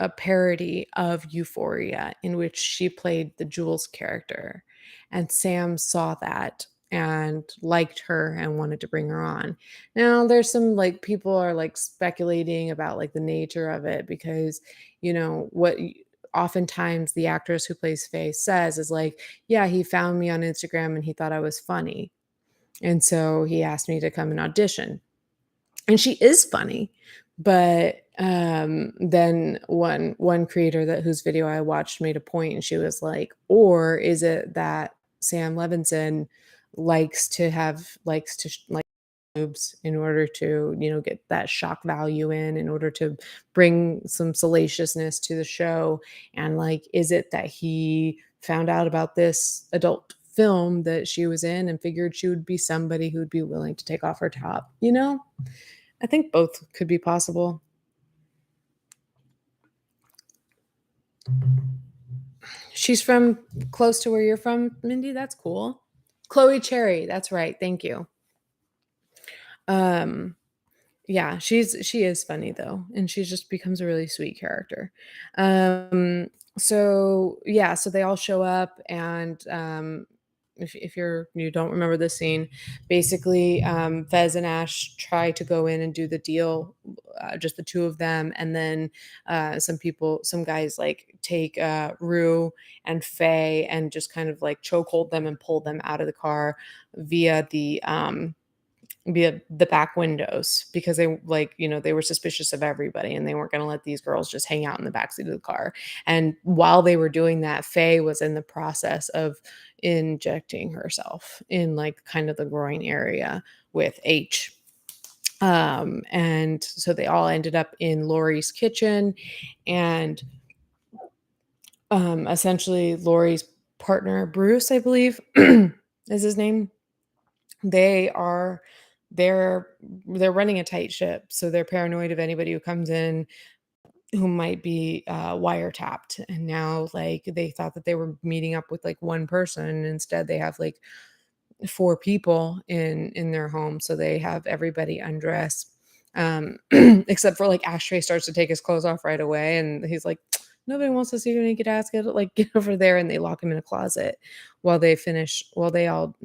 a parody of Euphoria in which she played the Jules character. And Sam saw that and liked her and wanted to bring her on. Now, there's some like people are like speculating about like the nature of it because, oftentimes the actress who plays Faye says is like, yeah, he found me on Instagram and he thought I was funny. And so he asked me to come and audition, and she is funny. But then one creator that whose video I watched made a point, and she was like, or is it that Sam Levinson likes to like boobs in order to get that shock value in order to bring some salaciousness to the show? And like, is it that he found out about this adult film that she was in and figured she would be somebody who would be willing to take off her top? I think both could be possible. She's from close to where you're from, Mindy. That's cool. Chloe Cherry. That's right. Thank you. Um, yeah, she is funny though, and she just becomes a really sweet character. So yeah, so they all show up, and if you don't remember the scene, basically Fez and Ash try to go in and do the deal, just the two of them, and then some guys like take Rue and Faye and just kind of like chokehold them and pull them out of the car via the back windows, because they were suspicious of everybody and they weren't going to let these girls just hang out in the backseat of the car. And while they were doing that, Faye was in the process of injecting herself in like kind of the groin area with H. And so they all ended up in Laurie's kitchen, and essentially Laurie's partner Bruce, I believe, is his name. They are they're they're running a tight ship, so they're paranoid of anybody who comes in who might be wiretapped. And now like they thought that they were meeting up with like one person, and instead they have like four people in their home. So they have everybody undress, except for like Ashtray starts to take his clothes off right away, and he's like, nobody wants to see your naked ass, get over there. And they lock him in a closet while they all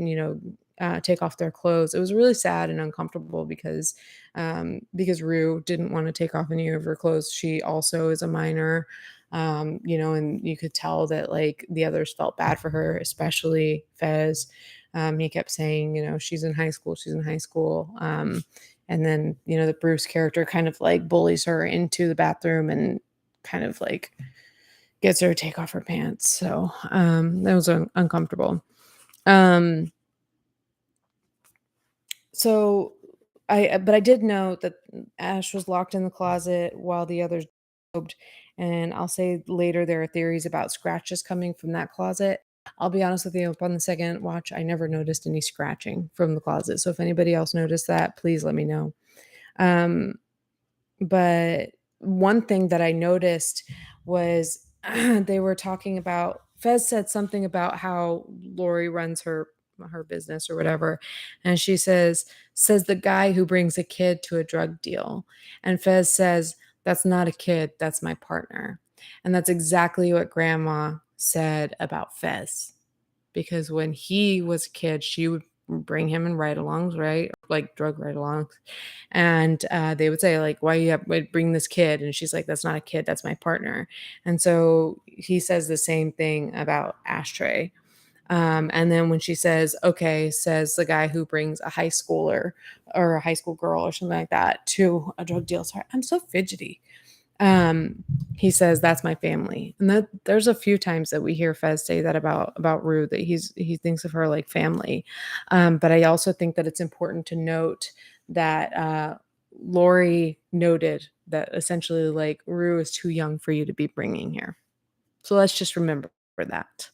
take off their clothes. It was really sad and uncomfortable because Rue didn't want to take off any of her clothes. She also is a minor, and you could tell that like the others felt bad for her, especially Fez. He kept saying, she's in high school, she's in high school. And then, the Bruce character kind of like bullies her into the bathroom and kind of like gets her to take off her pants. So that was uncomfortable. Um, so but I did know that Ash was locked in the closet while the others robed. And I'll say later there are theories about scratches coming from that closet. I'll be honest with you, upon the second watch, I never noticed any scratching from the closet. So if anybody else noticed that, please let me know. Um, but one thing that I noticed was they were talking about Fez said something about how Laurie runs her business or whatever, and she says the guy who brings a kid to a drug deal, and Fez says that's not a kid, that's my partner. And that's exactly what grandma said about Fez, because when he was a kid, she would bring him in ride-alongs, right? Like drug ride-alongs. And they would say, like, why you have bring this kid? And she's like, that's not a kid, that's my partner. And so he says the same thing about Ashtray. And then when she says, okay, says the guy who brings a high schooler or a high school girl or something like that to a drug deal. Sorry, I'm so fidgety. He says that's my family, and that there's a few times that we hear Fez say that about Rue, that he thinks of her like family. But I also think that it's important to note that Laurie noted that essentially, like, Rue is too young for you to be bringing here. So let's just remember that.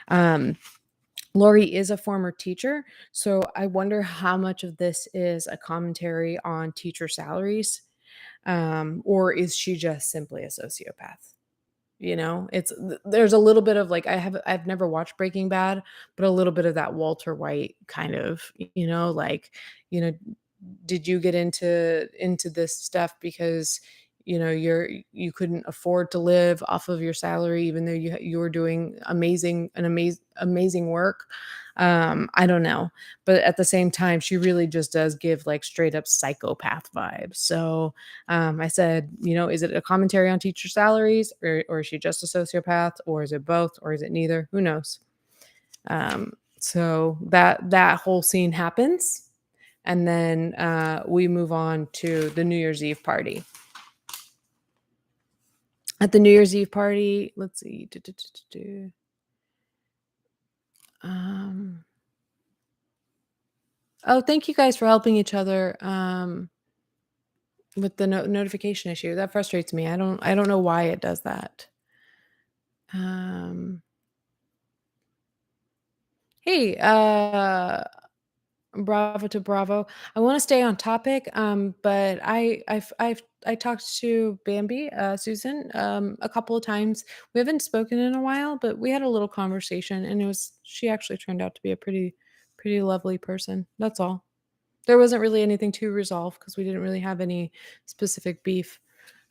Um, Laurie is a former teacher, so I wonder how much of this is a commentary on teacher salaries, or is she just simply a sociopath? There's a little bit of, like, I've never watched Breaking Bad, but a little bit of that Walter White kind of, like, you know, did you get into this stuff because, you couldn't afford to live off of your salary even though you were doing amazing work? I don't know, but at the same time, she really just does give, like, straight up psychopath vibes. So, I said, is it a commentary on teacher salaries, or is she just a sociopath, or is it both, or is it neither? Who knows? So that whole scene happens, and then we move on to the New Year's Eve party. At the New Year's Eve party, let's see. Um, oh, thank you guys for helping each other with the notification issue. That frustrates me. I don't know why it does that. Um, hey, bravo to bravo. I want to stay on topic, but I talked to Bambi, Susan, a couple of times. We haven't spoken in a while, but we had a little conversation, and she actually turned out to be a pretty lovely person. That's all. There wasn't really anything to resolve because we didn't really have any specific beef.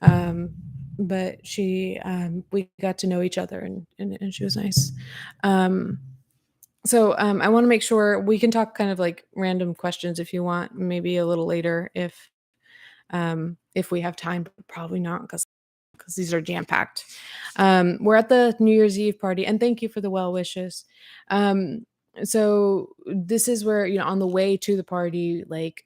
Um, but we got to know each other, and she was nice. Um, so I want to make sure we can talk kind of like random questions if you want, maybe a little later if we have time, but probably not because these are jam packed. We're at the New Year's Eve party, and thank you for the well wishes. So this is where, on the way to the party, like,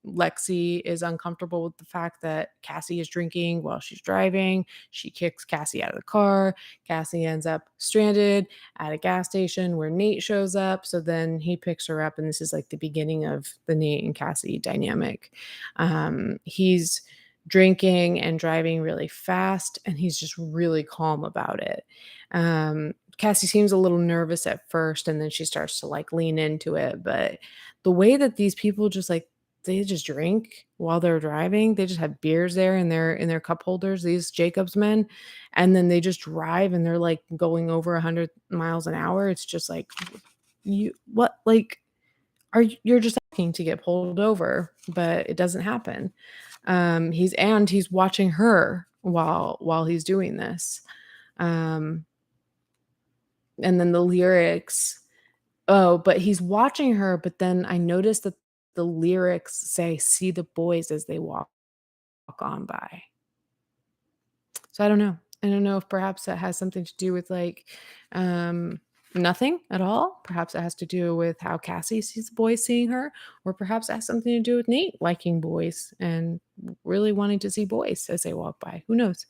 Lexi is uncomfortable with the fact that Cassie is drinking while she's driving. She kicks Cassie out of the car. Cassie ends up stranded at a gas station where Nate shows up. So then he picks her up, and this is like the beginning of the Nate and Cassie dynamic. He's drinking and driving really fast, and he's just really calm about it. Cassie seems a little nervous at first, and then she starts to, like, lean into it. But the way that these people just, like, they just drink while they're driving. They just have beers there in their cup holders, these Jacobs men, and then they just drive, and they're, like, going over 100 miles an hour. It's just like, you what, like, you're just asking to get pulled over, but it doesn't happen. He's watching her while he's doing this. Um, and then the lyrics, oh, but he's watching her, but then I noticed that the lyrics say, "See the boys as they walk on by." So I don't know. I don't know if perhaps that has something to do with, like, um, nothing at all. Perhaps it has to do with how Cassie sees the boys seeing her, or perhaps it has something to do with Nate liking boys and really wanting to see boys as they walk by. Who knows?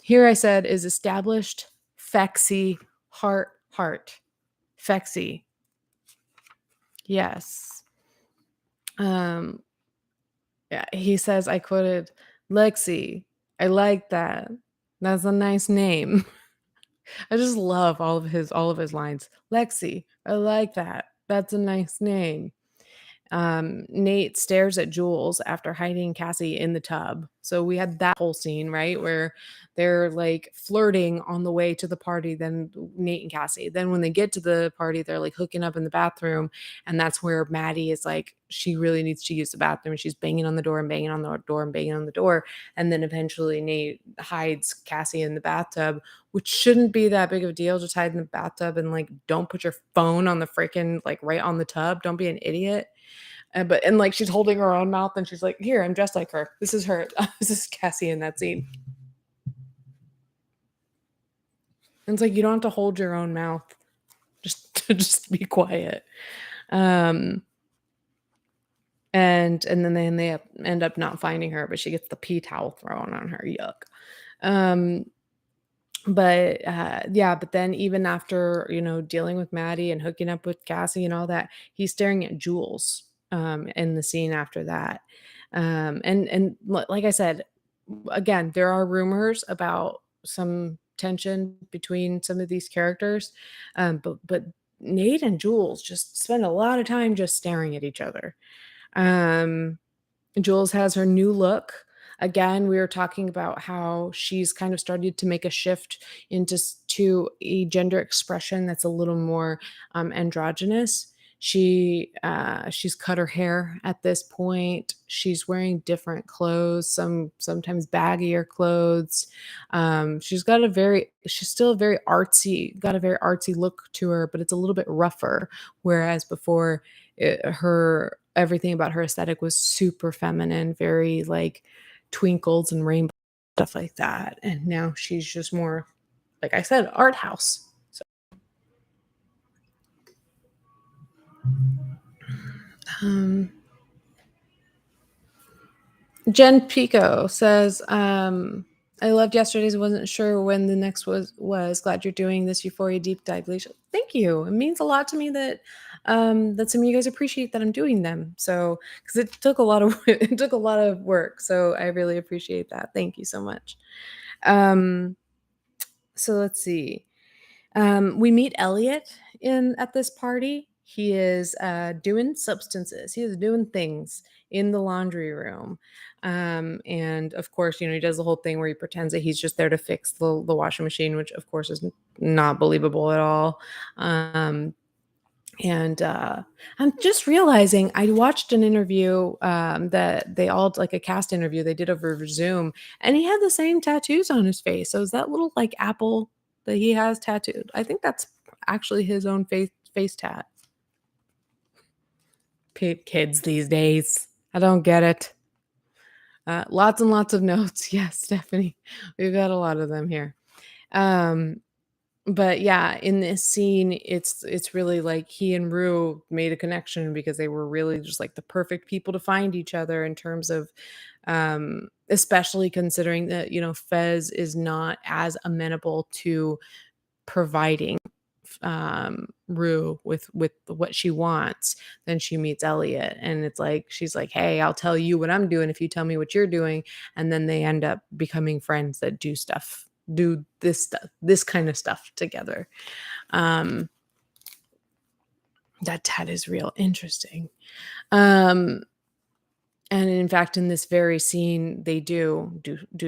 Here I said is established, Fexy, heart. Fexy. Yes. Um, yeah, he says, I quoted, "Lexi, I like that. That's a nice name." I just love all of his lines. "Lexi, I like that. That's a nice name." Nate stares at Jules after hiding Cassie in the tub. So we had that whole scene, right, where they're, like, flirting on the way to the party, then Nate and Cassie. Then when they get to the party, they're, like, hooking up in the bathroom, and that's where Maddie is like, she really needs to use the bathroom, and she's banging on the door and banging on the door and banging on the door, and then eventually Nate hides Cassie in the bathtub, which shouldn't be that big of a deal. Just hide in the bathtub and, like, don't put your phone on the freaking, like, right on the tub. Don't be an idiot. Like, she's holding her own mouth, and she's like, "Here, I'm dressed like her. This is her. This is Cassie in that scene." And it's like, you don't have to hold your own mouth. Just be quiet. Um, and then they end up not finding her, but she gets the pee towel thrown on her. Yuck. Um, but then even after, dealing with Maddie and hooking up with Cassie and all that, he's staring at Jules, in the scene after that. Like I said, again, there are rumors about some tension between some of these characters, but Nate and Jules just spend a lot of time just staring at each other. Um, Jules has her new look. Again, we were talking about how she's kind of started to make a shift to a gender expression that's a little more androgynous. She's cut her hair at this point. She's wearing different clothes, sometimes baggier clothes. She's still got a very artsy look to her, but it's a little bit rougher. Whereas before, her everything about her aesthetic was super feminine, very like twinkles and rainbow stuff like that. And now she's just more, like I said, art house. So, um, Jen Pico says, I loved yesterday's. Wasn't sure when the next was. Glad you're doing this Euphoria deep dive, Leisha. Thank you. It means a lot to me that some of you guys appreciate that I'm doing them. So because it took a lot of it took a lot of work. So I really appreciate that. Thank you so much. Um, so let's see. We meet Elliot in at this party. He is doing substances. He is doing things in the laundry room. And of course, he does the whole thing where he pretends that he's just there to fix the washing machine, which of course is not believable at all. And I'm just realizing I watched an interview that they all like a cast interview they did over Zoom, and he had the same tattoos on his face. So is that little like apple that he has tattooed? I think that's actually his own face tat. Kids these days, I don't get it. Lots and lots of notes. Yes, Stephanie, we've got a lot of them here. Um, But yeah, in this scene, it's really like he and Rue made a connection because they were really just like the perfect people to find each other in terms of especially considering that, Fez is not as amenable to providing Rue with what she wants. Then she meets Elliot, and it's like she's like, "Hey, I'll tell you what I'm doing if you tell me what you're doing." And then they end up becoming friends that do this kind of stuff together. Um, that is real interesting. Um, and in fact, in this very scene, they do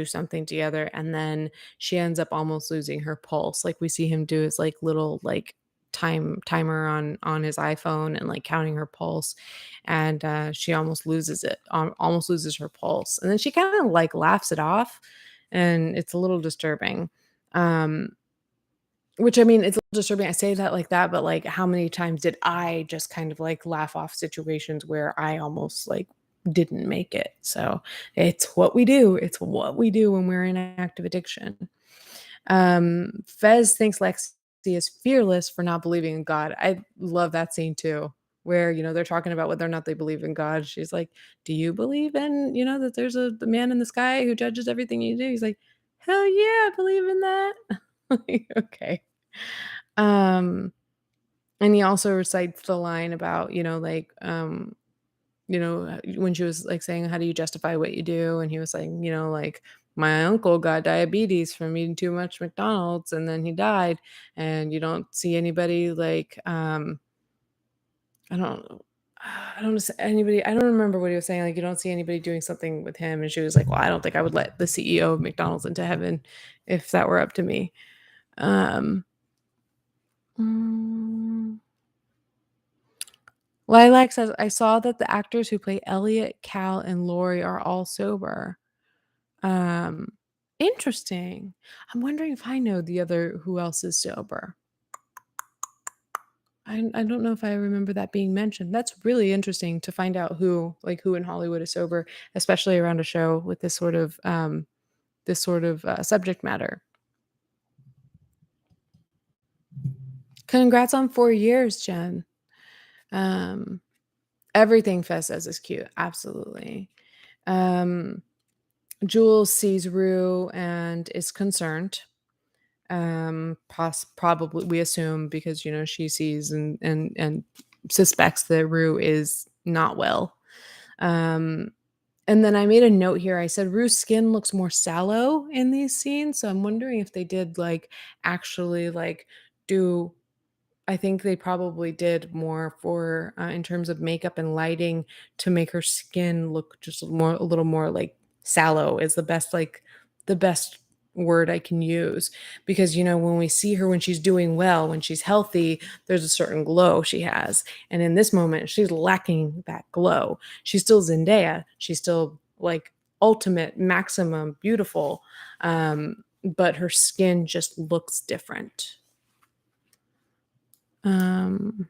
something together, and then she ends up almost losing her pulse. Like we see him do his like little like timer on his iPhone and like counting her pulse, and she almost loses it, almost loses her pulse, and then she kind of like laughs it off, and it's a little disturbing. Um, which I mean, it's a little disturbing. I say that like that, but like, how many times did I just kind of like laugh off situations where I almost like didn't make it? So it's what we do. It's what we do when we're in active addiction. Fez thinks Lexi is fearless for not believing in God. I love that scene too, where they're talking about whether or not they believe in God. She's like, "Do you believe in that there's the man in the sky who judges everything you do?" He's like, "Hell yeah, I believe in that." Like, okay. Um, and he also recites the line about, when she was like saying, "How do you justify what you do?" And he was saying, like, "My uncle got diabetes from eating too much McDonald's and then he died." And you don't see anybody like, I don't I don't see anybody. I don't remember what he was saying. Like, you don't see anybody doing something with him. And she was like, "Well, I don't think I would let the CEO of McDonald's into heaven if that were up to me." Um, mm, Lilac says, "I saw that the actors who play Elliot, Cal, and Laurie are all sober." Um, Interesting. I'm wondering if I know who else is sober. I don't know if I remember that being mentioned. That's really interesting to find out who in Hollywood is sober, especially around a show with this sort of subject matter. Congrats on 4 years, Jen. Um, Everything Fez says is cute. Absolutely. Um, Jules sees Rue and is concerned. Probably we assume because she sees and suspects that Rue is not well. Um, And then I made a note here. I said Rue's skin looks more sallow in these scenes, so I'm wondering if they did, like, actually, like, do I think they probably did more for, in terms of makeup and lighting to make her skin look just a little more, like, sallow is the best word I can use, because, when we see her when she's doing well, when she's healthy, there's a certain glow she has, and in this moment, she's lacking that glow. She's still Zendaya, she's still, like, ultimate, maximum beautiful, but her skin just looks different. Um,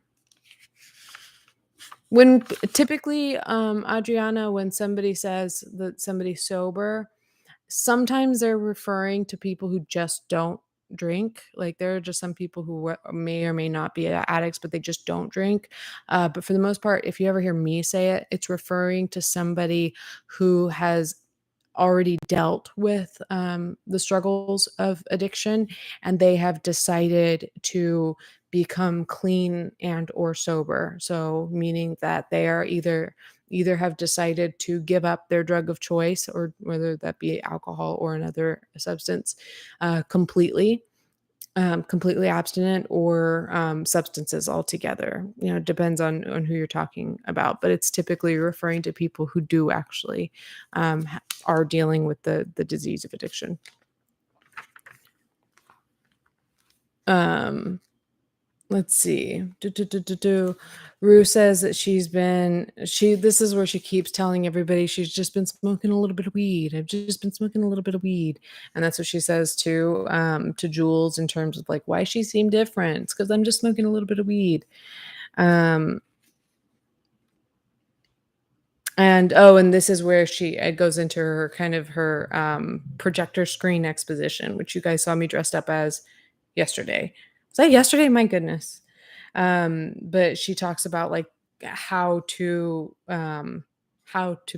when typically, Adriana, when somebody says that somebody's sober, sometimes they're referring to people who just don't drink. Like, there are just some people who may or may not be addicts, but they just don't drink. But for the most part, if you ever hear me say it, it's referring to somebody who has already dealt with the struggles of addiction, and they have decided to become clean and or sober. So meaning that they are either have decided to give up their drug of choice, or whether that be alcohol or another substance, completely, completely abstinent, or substances altogether. It depends on who you're talking about, but it's typically referring to people who do actually are dealing with the disease of addiction. Um, Let's see. Rue says that this is where she keeps telling everybody she's just been smoking a little bit of weed. I've just been smoking a little bit of weed. And that's what she says to Jules, in terms of, like, why she seemed different. It's because I'm just smoking a little bit of weed. Um, and this is where she goes into her kind of her projector screen exposition, which you guys saw me dressed up as yesterday. Was that yesterday? My goodness. But she talks about, like, how to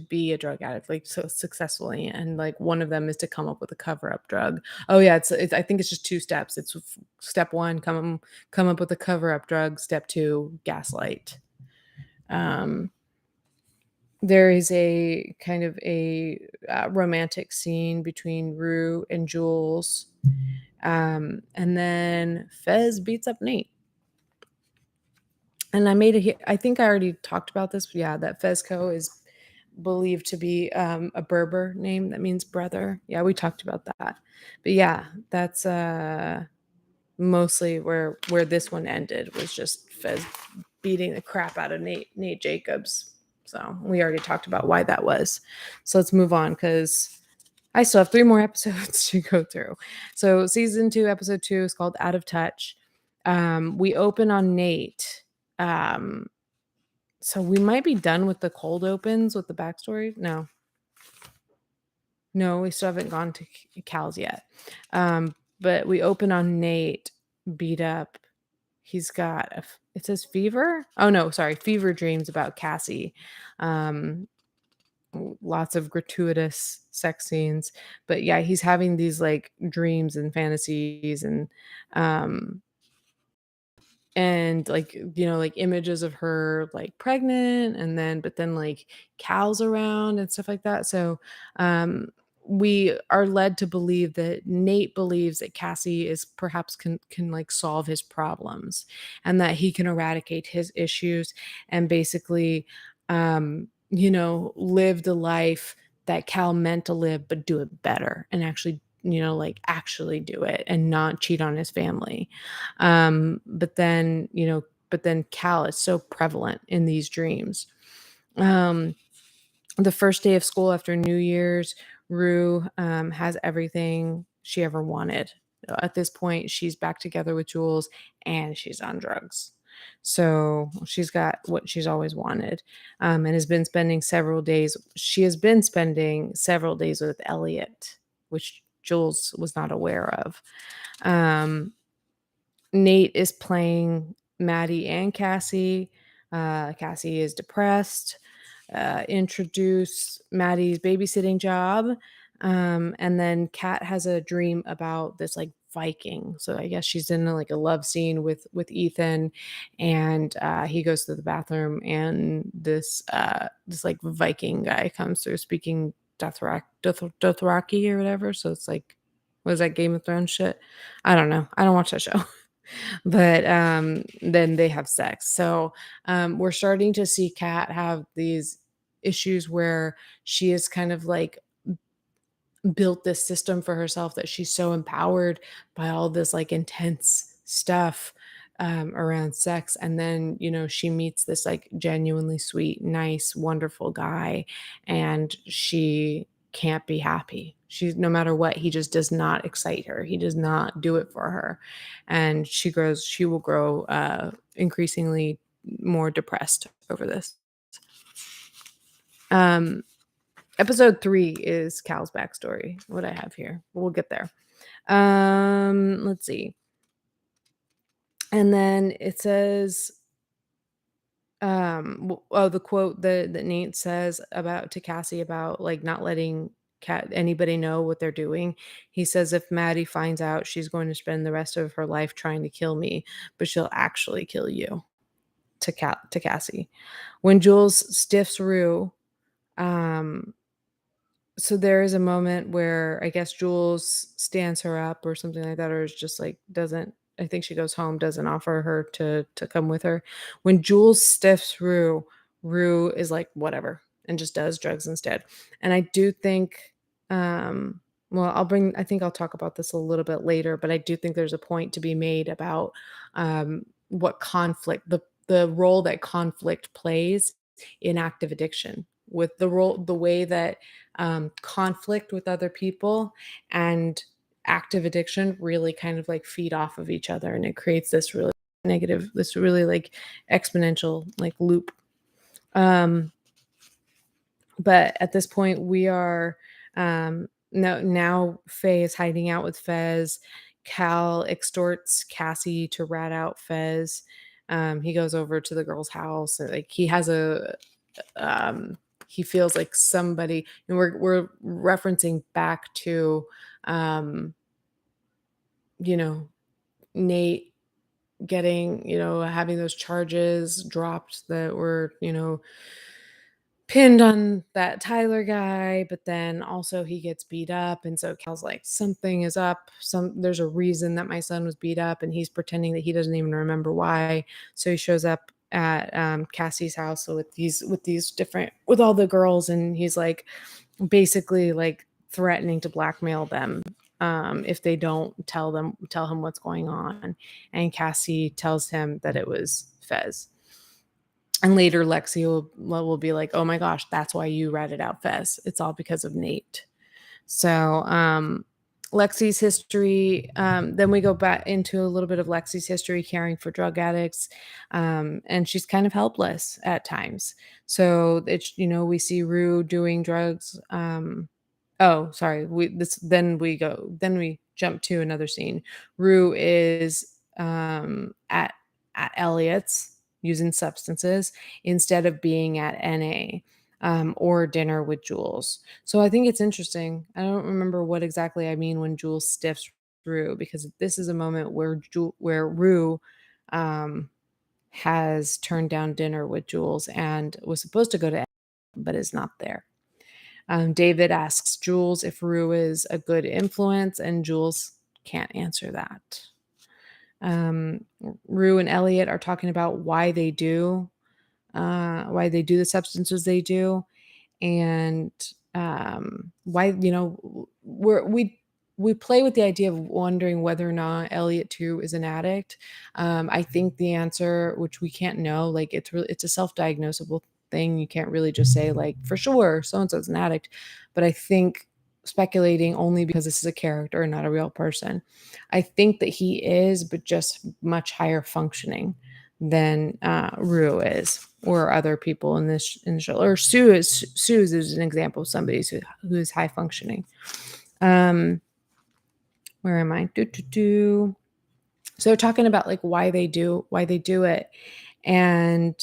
be a drug addict, like, so successfully, and, like, one of them is to come up with a cover up drug. Oh yeah, it's I think it's just two steps. It's step one, come up with a cover up drug. Step two, gaslight. Um, there is a kind of a romantic scene between Rue and Jules, and then Fez beats up Nate. And I think I already talked about this, but yeah, that Fezco is believed to be a Berber name that means brother. Yeah, we talked about that. But yeah, that's mostly where this one ended, was just Fez beating the crap out of Nate Jacobs. So we already talked about why that was. So let's move on, because I still have 3 more episodes to go through. So season 2, episode 2 is called Out of Touch. We open on Nate. Um, so we might be done with the cold opens with the backstory. No, we still haven't gone to Cal's yet. But we open on Nate beat up. He's got it says fever. Oh no, sorry, fever dreams about Cassie. Um, Lots of gratuitous sex scenes, but yeah, he's having these, like, dreams and fantasies, um and, like, like, images of her, like, pregnant, and then but then, like, Cal's around and stuff like that. So we are led to believe that Nate believes that Cassie is perhaps can, like, solve his problems, and that he can eradicate his issues, and basically live the life that Cal meant to live, but do it better, and actually, like, actually do it and not cheat on his family. But then Cal is so prevalent in these dreams. Um, the first day of school after New Year's, Rue has everything she ever wanted. At this point, she's back together with Jules, and she's on drugs. So she's got what she's always wanted, and has been spending several days. She has been spending several days with Elliot, which Jules was not aware of. Um, Nate is playing Maddie and Cassie. Cassie is depressed. Introduce Maddie's babysitting job. And then Kat has a dream about this like Viking. So I guess she's in like a love scene with Ethan, and he goes to the bathroom, and this like Viking guy comes through speaking Dothraki or whatever. So it's like, what is that, Game of Thrones shit? I don't know. I don't watch that show. But then they have sex. So we're starting to see Kat have these issues where she is kind of like built this system for herself that she's so empowered by all this like intense stuff around sex. And then, she meets this like genuinely sweet, nice, wonderful guy, and she can't be happy. She's, no matter what, he just does not excite her. He does not do it for her. And she will grow increasingly more depressed over this. Um, Episode 3 is Cal's backstory. What I have here. We'll get there. Let's see. And then it says, the quote that Nate says about to Cassie about like not letting anybody know what they're doing. He says, if Maddie finds out, she's going to spend the rest of her life trying to kill me, but she'll actually kill you. To Cassie. When Jules stiffs Rue, so there is a moment where I guess Jules stands her up or something like that, or is just like doesn't. I think she goes home, doesn't offer her to come with her. When Jules stiffs Rue, Rue is like whatever and just does drugs instead. And I do think, well, I think I'll talk about this a little bit later, but I do think there's a point to be made about what conflict, the role that conflict plays in active addiction, with the way that conflict with other people and active addiction really kind of like feed off of each other, and it creates this really negative, this really like exponential like loop. But at this point we are now Faye is hiding out with Fez. Cal extorts Cassie to rat out Fez. He goes over to the girl's house, like he has he feels like somebody, and we're referencing back to you know Nate getting, having those charges dropped that were, pinned on that Tyler guy, but then also he gets beat up, and so Cal's like, something is up, there's a reason that my son was beat up, and he's pretending that he doesn't even remember why. So he shows up at Cassie's house with all the girls, and he's like basically like threatening to blackmail them if they don't tell him what's going on. And Cassie tells him that it was Fez. And later Lexi will be like, oh my gosh, that's why you ratted out Fez. It's all because of Nate. So Lexi's history, then we go back into a little bit of Lexi's history caring for drug addicts, and she's kind of helpless at times. So it's, we see Rue doing drugs. Oh, sorry. Then we jump to another scene. Rue is at Elliot's using substances instead of being at NA. Or dinner with Jules. So I think it's interesting. I don't remember what exactly I mean when Jules stiffs Rue, because this is a moment where Rue has turned down dinner with Jules and was supposed to go to, but is not there. David asks Jules if Rue is a good influence, and Jules can't answer that. Rue and Elliot are talking about why they do the substances they do, and why, we play with the idea of wondering whether or not Elliot too is an addict. I think the answer, which we can't know, like it's a self-diagnosable thing. You can't really just say like for sure so and so's an addict. But I think, speculating only because this is a character and not a real person, I think that he is, but just much higher functioning than Rue is, or other people in the show. Or Sue is an example of somebody who is high functioning. Where am I? So talking about like why they do it, and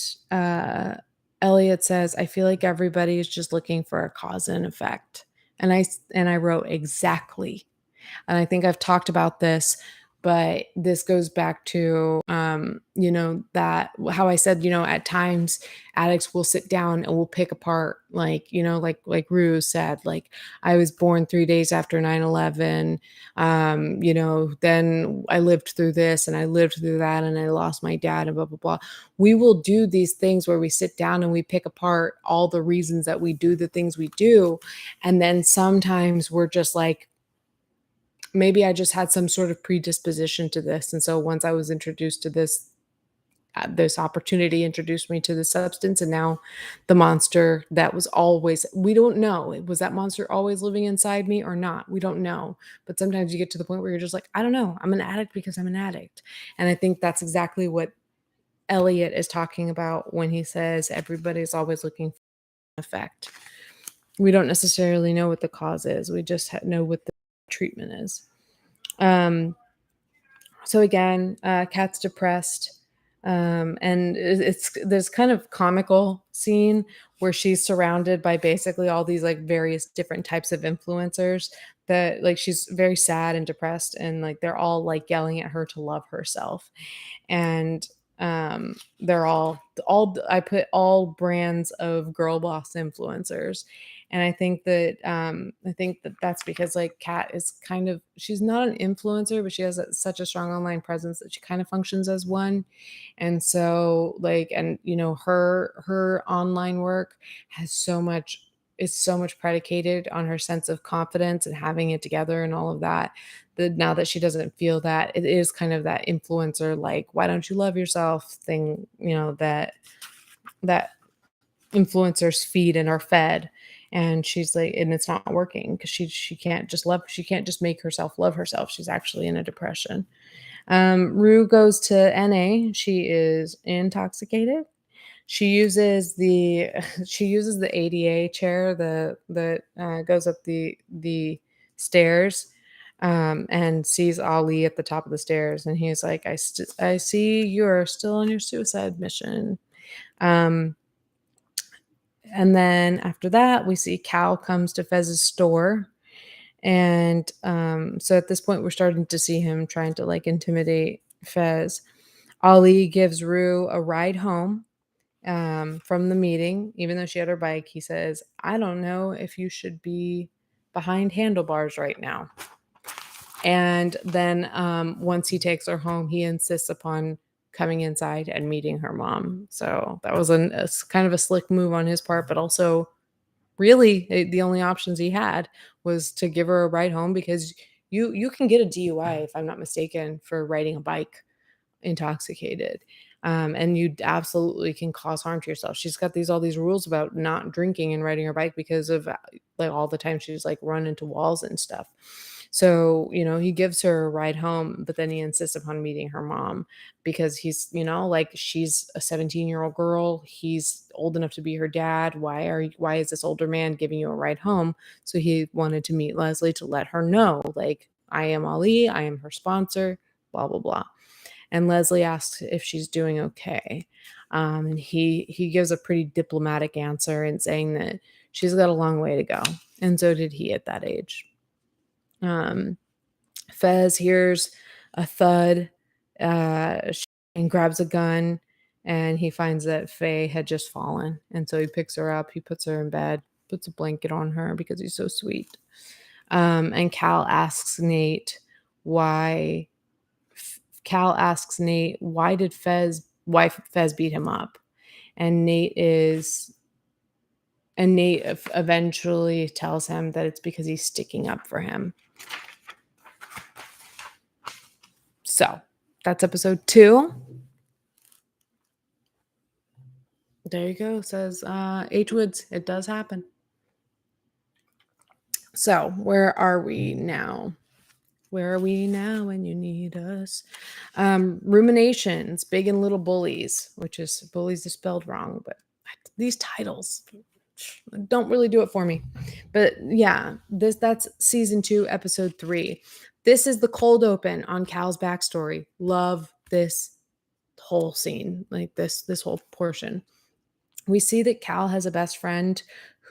Elliot says, I feel like everybody is just looking for a cause and effect. And I wrote exactly. And I think I've talked about this, but this goes back to, that how I said, at times addicts will sit down and will pick apart, like, like Rue said, like, I was born 3 days after 9/11. Then I lived through this and I lived through that and I lost my dad and blah, blah, blah. We will do these things where we sit down and we pick apart all the reasons that we do the things we do. And then sometimes we're just like, maybe I just had some sort of predisposition to this. And so once I was introduced to this opportunity introduced me to the substance, and now the monster that was always, we don't know, was that monster always living inside me or not? We don't know. But sometimes you get to the point where you're just like, I don't know. I'm an addict because I'm an addict. And I think that's exactly what Elliot is talking about when he says everybody's always looking for an effect. We don't necessarily know what the cause is. We just know what the treatment is. So again, Kat's depressed, and it's this kind of comical scene where she's surrounded by basically all these like various different types of influencers that, like, she's very sad and depressed, and like they're all like yelling at her to love herself. And they're all I put all brands of girl boss influencers. And I think that that's because like Kat is kind of, she's not an influencer, but she has such a strong online presence that she kind of functions as one. And so like, and her online work has so much, is so much predicated on her sense of confidence and having it together and all of that, that now that she doesn't feel that, it is kind of that influencer, like, why don't you love yourself thing, that influencers feed and are fed. And she's like, and it's not working because she can't just make herself love herself. She's actually in a depression. Rue goes to NA. She is intoxicated. She uses the she uses the ADA chair, that goes up the stairs, and sees Ali at the top of the stairs, and he's like, I see you're still on your suicide mission. Um, and then after that, we see Cal comes to Fez's store. And so at this point, we're starting to see him trying to like intimidate Fez. Ali gives Rue a ride home from the meeting, even though she had her bike. He says, I don't know if you should be behind handlebars right now. And then once he takes her home, he insists upon coming inside and meeting her mom. So that was kind of a slick move on his part, but also really the only options he had was to give her a ride home, because you can get a DUI, if I'm not mistaken, for riding a bike intoxicated. And you absolutely can cause harm to yourself. She's got all these rules about not drinking and riding her bike because of like all the time she's like run into walls and stuff. So, he gives her a ride home, but then he insists upon meeting her mom because he's, like, she's a 17-year-old girl. He's old enough to be her dad. Why is this older man giving you a ride home? So he wanted to meet Leslie to let her know, like, I am Ali, I am her sponsor, blah, blah, blah. And Leslie asks if she's doing okay. And he gives a pretty diplomatic answer in saying that she's got a long way to go. And so did he at that age. Fez hears a thud, and grabs a gun, and he finds that Faye had just fallen. And so he picks her up, he puts her in bed, puts a blanket on her because he's so sweet. And why Cal asks Nate, why Fez beat him up? And Nate eventually tells him that it's because he's sticking up for him. So that's episode 2. There you go. It says H. Woods. It does happen. So where are we now? Where are we now when you need us? Ruminations, Big and Little Bullies, which is bullies is spelled wrong, but these titles don't really do it for me. But yeah, that's season 2, episode 3. This is the cold open on Cal's backstory. Love this whole scene, like this whole portion. We see that Cal has a best friend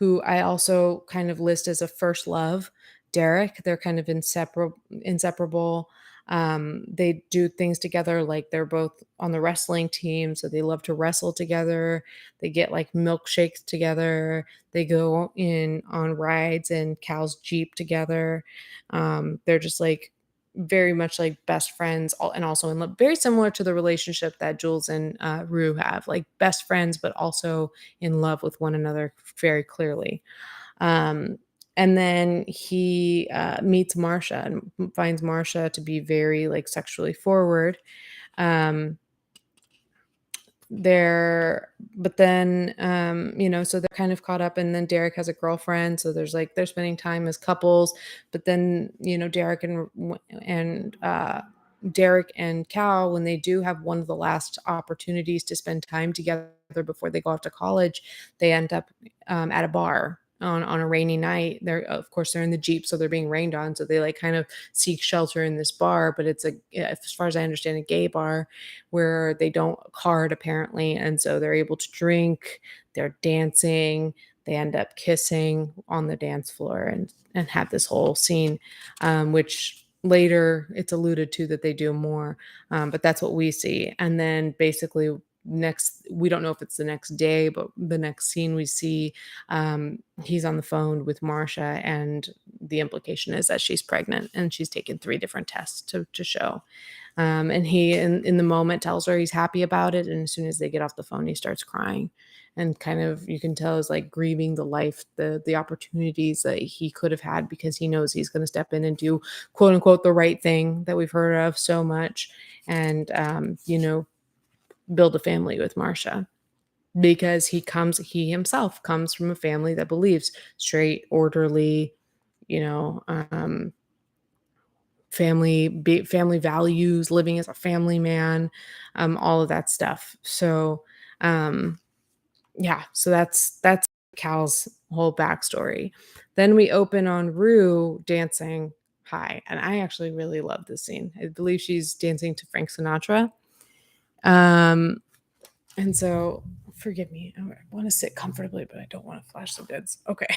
who I also kind of list as a first love, Derek. They're kind of inseparable. They do things together, like they're both on the wrestling team, so they love to wrestle together. They get like milkshakes together. They go in on rides in Cal's Jeep together. They're just like very much like best friends, and also in love, very similar to the relationship that Jules and Rue have, like best friends, but also in love with one another very clearly. Um, and then he meets Marcia and finds Marcia to be very like sexually forward. Um, they're but then so they're kind of caught up, and then Derek has a girlfriend, so there's like they're spending time as couples. But then Derek and Cal, when they do have one of the last opportunities to spend time together before they go off to college, they end up at a bar on a rainy night. They're in the Jeep, so they're being rained on, so they like kind of seek shelter in this bar, but it's as far as I understand, a gay bar where they don't card apparently, and so they're able to drink, they're dancing, they end up kissing on the dance floor and have this whole scene, which later it's alluded to that they do more, but that's what we see. And then basically next, we don't know if it's the next day, but the next scene we see, he's on the phone with Marcia, and the implication is that she's pregnant, and she's taken 3 different tests to show. And he, in the moment, tells her he's happy about it. And as soon as they get off the phone, he starts crying, and kind of you can tell is like grieving the life, the opportunities that he could have had, because he knows he's going to step in and do quote unquote the right thing that we've heard of so much, and build a family with Marcia, because he himself comes from a family that believes straight, orderly, you know, family values, living as a family man, all of that stuff. So, um, yeah, so that's Cal's whole backstory. Then we open on Rue dancing high, and I actually really love this scene. I believe she's dancing to Frank Sinatra. Um, and so forgive me, I want to sit comfortably, but I don't want to flash the goods. Okay.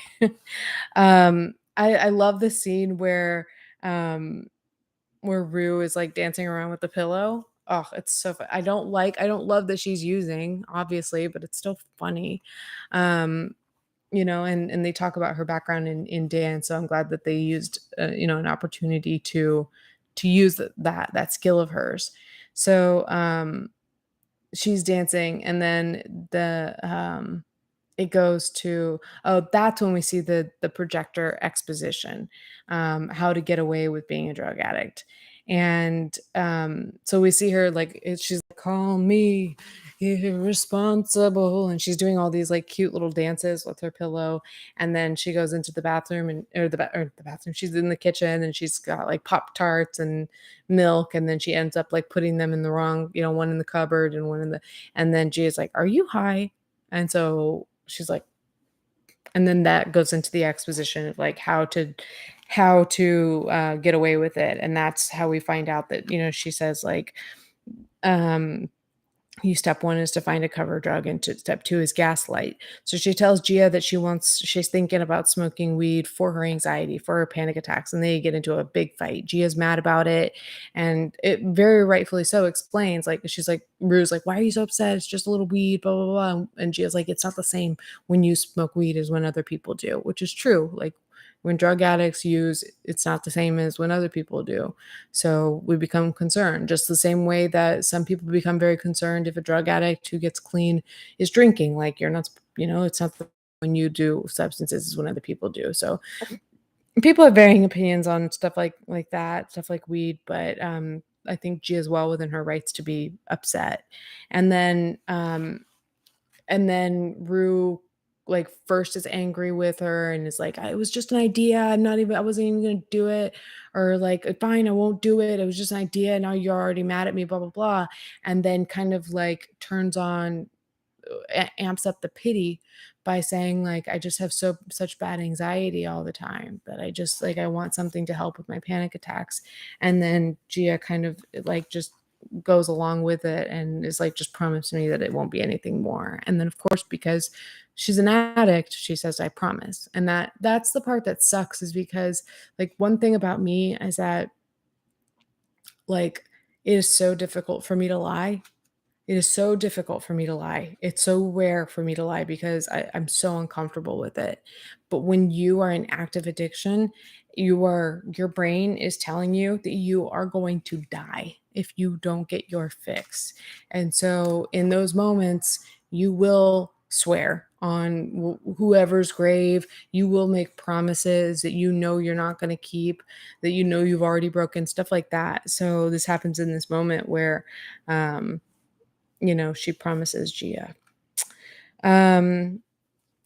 I love the scene um where Rue is, like, dancing around with the pillow. Oh, it's so fu I don't love that she's using, obviously, but it's still funny. Um, and they talk about her background in dance, so I'm glad that they used, an opportunity to use that skill of hers. So, she's dancing, and then it goes to, oh, that's when we see the projector exposition, how to get away with being a drug addict. And so we see her like she's like, call me irresponsible, and she's doing all these like cute little dances with her pillow. And then she goes into the bathroom, or the bathroom, she's in the kitchen, and she's got like Pop Tarts and milk, and then she ends up like putting them in the wrong, one in the cupboard and one in the, and then Gia's like, are you high? And so she's like, and then that goes into the exposition of like how to get away with it. And that's how we find out that, she says like, um step one is to find a cover drug, and step two is gaslight. So she tells Gia that she's thinking about smoking weed for her anxiety, for her panic attacks, and they get into a big fight. Gia's mad about it, and it very rightfully so explains, like, she's like, Rue's like, why are you so upset? It's just a little weed, blah, blah, blah. And Gia's like, it's not the same when you smoke weed as when other people do, which is true. Like, when drug addicts use, it's not the same as when other people do. So we become concerned, just the same way that some people become very concerned if a drug addict who gets clean is drinking. Like, you're not, it's not when you do substances is when other people do. So people have varying opinions on stuff like that, stuff like weed, but I think Gia is well within her rights to be upset. And then Rue, like, first is angry with her and is like, it was just an idea. I wasn't even going to do it. Or like, fine, I won't do it. It was just an idea. Now you're already mad at me, blah, blah, blah. And then kind of like turns on, amps up the pity by saying like, I just have such bad anxiety all the time that I just like, I want something to help with my panic attacks. And then Gia kind of like just goes along with it and is like, "Just promise me that it won't be anything more." And then, of course, because she's an addict, she says, "I promise." And that's the part that sucks is because, like, one thing about me is that, like, it is so difficult for me to lie. It is so difficult for me to lie. It's so rare for me to lie because I'm so uncomfortable with it. But when you are in active addiction, your brain is telling you that you are going to die if you don't get your fix. And so in those moments, you will swear on whoever's grave. You will make promises that you know you're not going to keep, that you know you've already broken, stuff like that. So this happens in this moment where um she promises Gia. Um,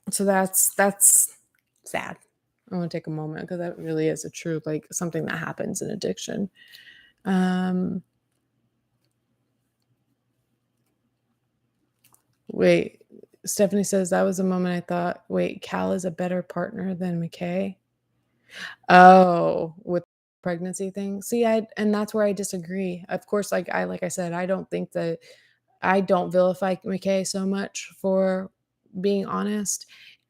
so that's sad. I want to take a moment because that really is a true, like, something that happens in addiction. Um, wait, Stephanie says that was a moment I thought, wait, Cal is a better partner than McKay. Oh, with pregnancy thing. See, and that's where I disagree. Of course, like I said, I don't vilify McKay so much for being honest.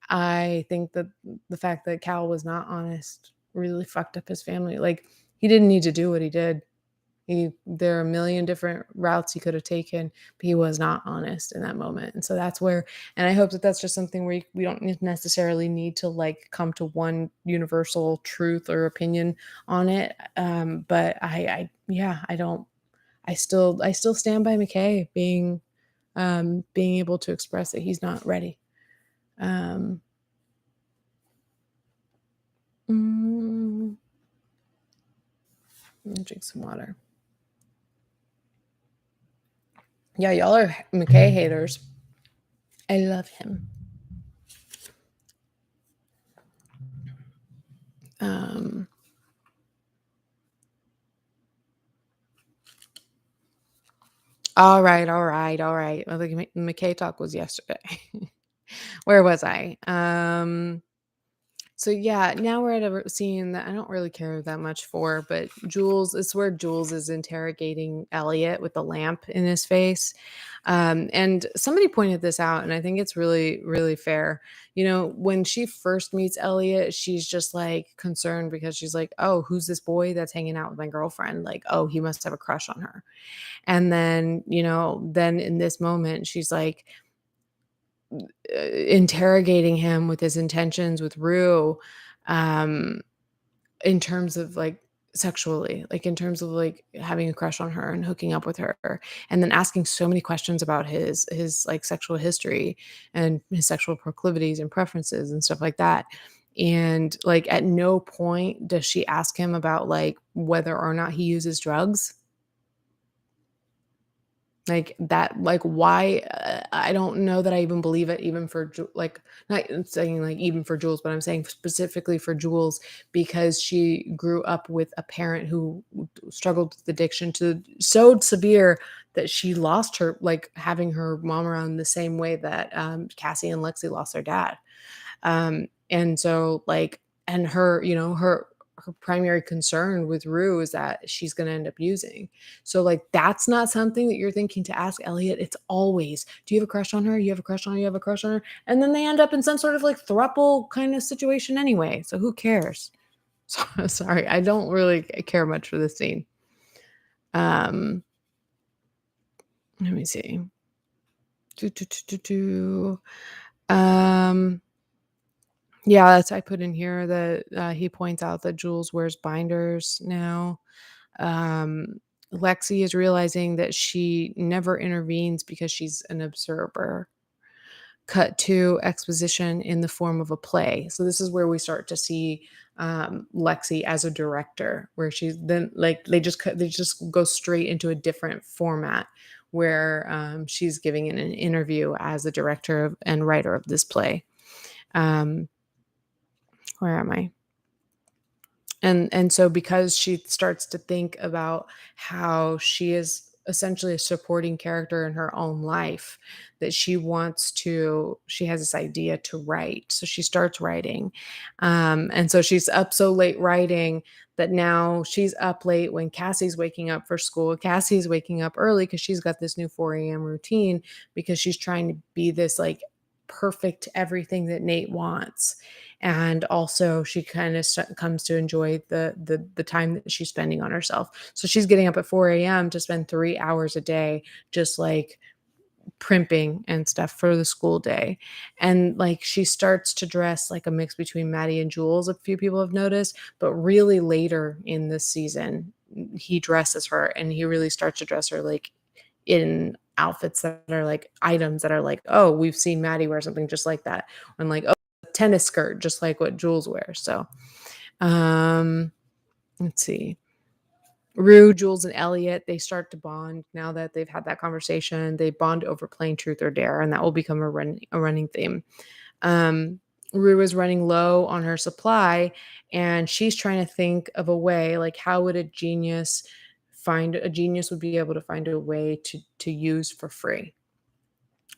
I think that the fact that Cal was not honest really fucked up his family. Like, he didn't need to do what he did. There are a million different routes he could have taken, but he was not honest in that moment. And so that's where, and I hope that that's just something where we don't necessarily need to, like, come to one universal truth or opinion on it. But yeah, I still stand by McKay being able to express that he's not ready. Um, mm, Let me drink some water. Yeah, y'all are McKay haters. I love him. Um, all right, all right, all right. Well, the McKay talk was yesterday. Where was I? So yeah, now we're at a scene that I don't really care that much for, but Jules, it's where Jules is interrogating Elliot with the lamp in his face. And somebody pointed this out, and I think it's really, really fair. When she first meets Elliot, she's just like concerned because she's like, "Oh, who's this boy that's hanging out with my girlfriend? Like, oh, he must have a crush on her." And then in this moment, she's like, interrogating him with his intentions with Rue, um, in terms of, like, sexually, like, in terms of, like, having a crush on her and hooking up with her, and then asking so many questions about his, like, sexual history and his sexual proclivities and preferences and stuff like that. And, like, at no point does she ask him about, like, whether or not he uses drugs. Like, that, like, why, I don't know that I even believe it even for like, not saying, like, even for Jules, but I'm saying specifically for Jules, because she grew up with a parent who struggled with addiction to so severe that she lost her, like, having her mom around the same way that, Cassie and Lexi lost their dad. And so, like, and her primary concern with Rue is that she's gonna end up using. So, like, that's not something that you're thinking to ask Elliot. It's always, "Do you have a crush on her? You have a crush on her? You have a crush on her?" And then they end up in some sort of, like, throuple kind of situation anyway, so who cares? So sorry, I don't really care much for this scene. Um, Let me see. Do, do, do, do, do. Um Yeah, I put in here that, he points out that Jules wears binders now. Um, Lexi is realizing that she never intervenes because she's an observer. Cut to exposition in the form of a play. So this is where we start to see, Lexi as a director, where she's then, like, they just go straight into a different format where, she's giving an interview as the director and writer of this play. Um, where am I? And so because she starts to think about how she is essentially a supporting character in her own life, that she has this idea to write, so she starts writing. And so she's up so late writing that now she's up late when Cassie's waking up for school. Cassie's waking up early because she's got this new 4 a.m. routine because she's trying to be this like perfect everything that Nate wants. And also she kind of comes to enjoy the time that she's spending on herself. So she's getting up at 4 a.m. to spend 3 hours a day just like primping and stuff for the school day. And like she starts to dress like a mix between Maddie and Jules, a few people have noticed, but really later in this season, he dresses her and he really starts to dress her like in outfits that are like items that are like, oh, we've seen Maddie wear something just like that. And like, oh, a tennis skirt, just like what Jules wears. So um let's see. Rue, Jules, and Elliot, they start to bond now that they've had that conversation. They bond over playing truth or dare, and that will become a running theme. Um, Rue is running low on her supply, and she's trying to think of a way, like how would a genius would be able to find a way to use for free.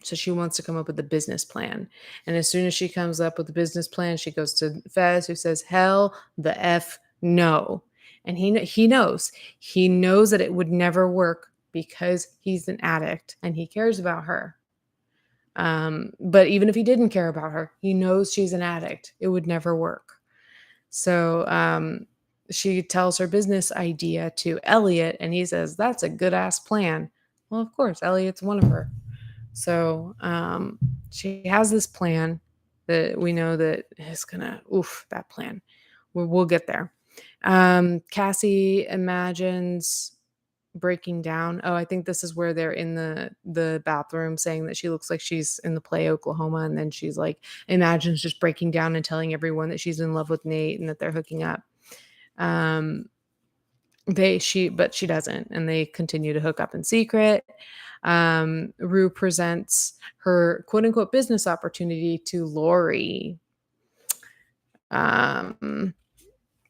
So she wants to come up with a business plan. And as soon as she comes up with a business plan, she goes to Fez, who says, hell the F no. And he knows. He knows that it would never work because he's an addict and he cares about her. But even if he didn't care about her, he knows she's an addict. It would never work. So she tells her business idea to Elliot, and he says, that's a good ass plan. Well, of course, Elliot's one of her. So she has this plan that we know that is gonna that plan. We'll get there. Cassie imagines breaking down. Oh, I think this is where they're in the bathroom saying that she looks like she's in the play Oklahoma, and then she's like imagines just breaking down and telling everyone that she's in love with Nate and that they're hooking up. But she doesn't, and they continue to hook up in secret. Rue presents her quote unquote business opportunity to Laurie.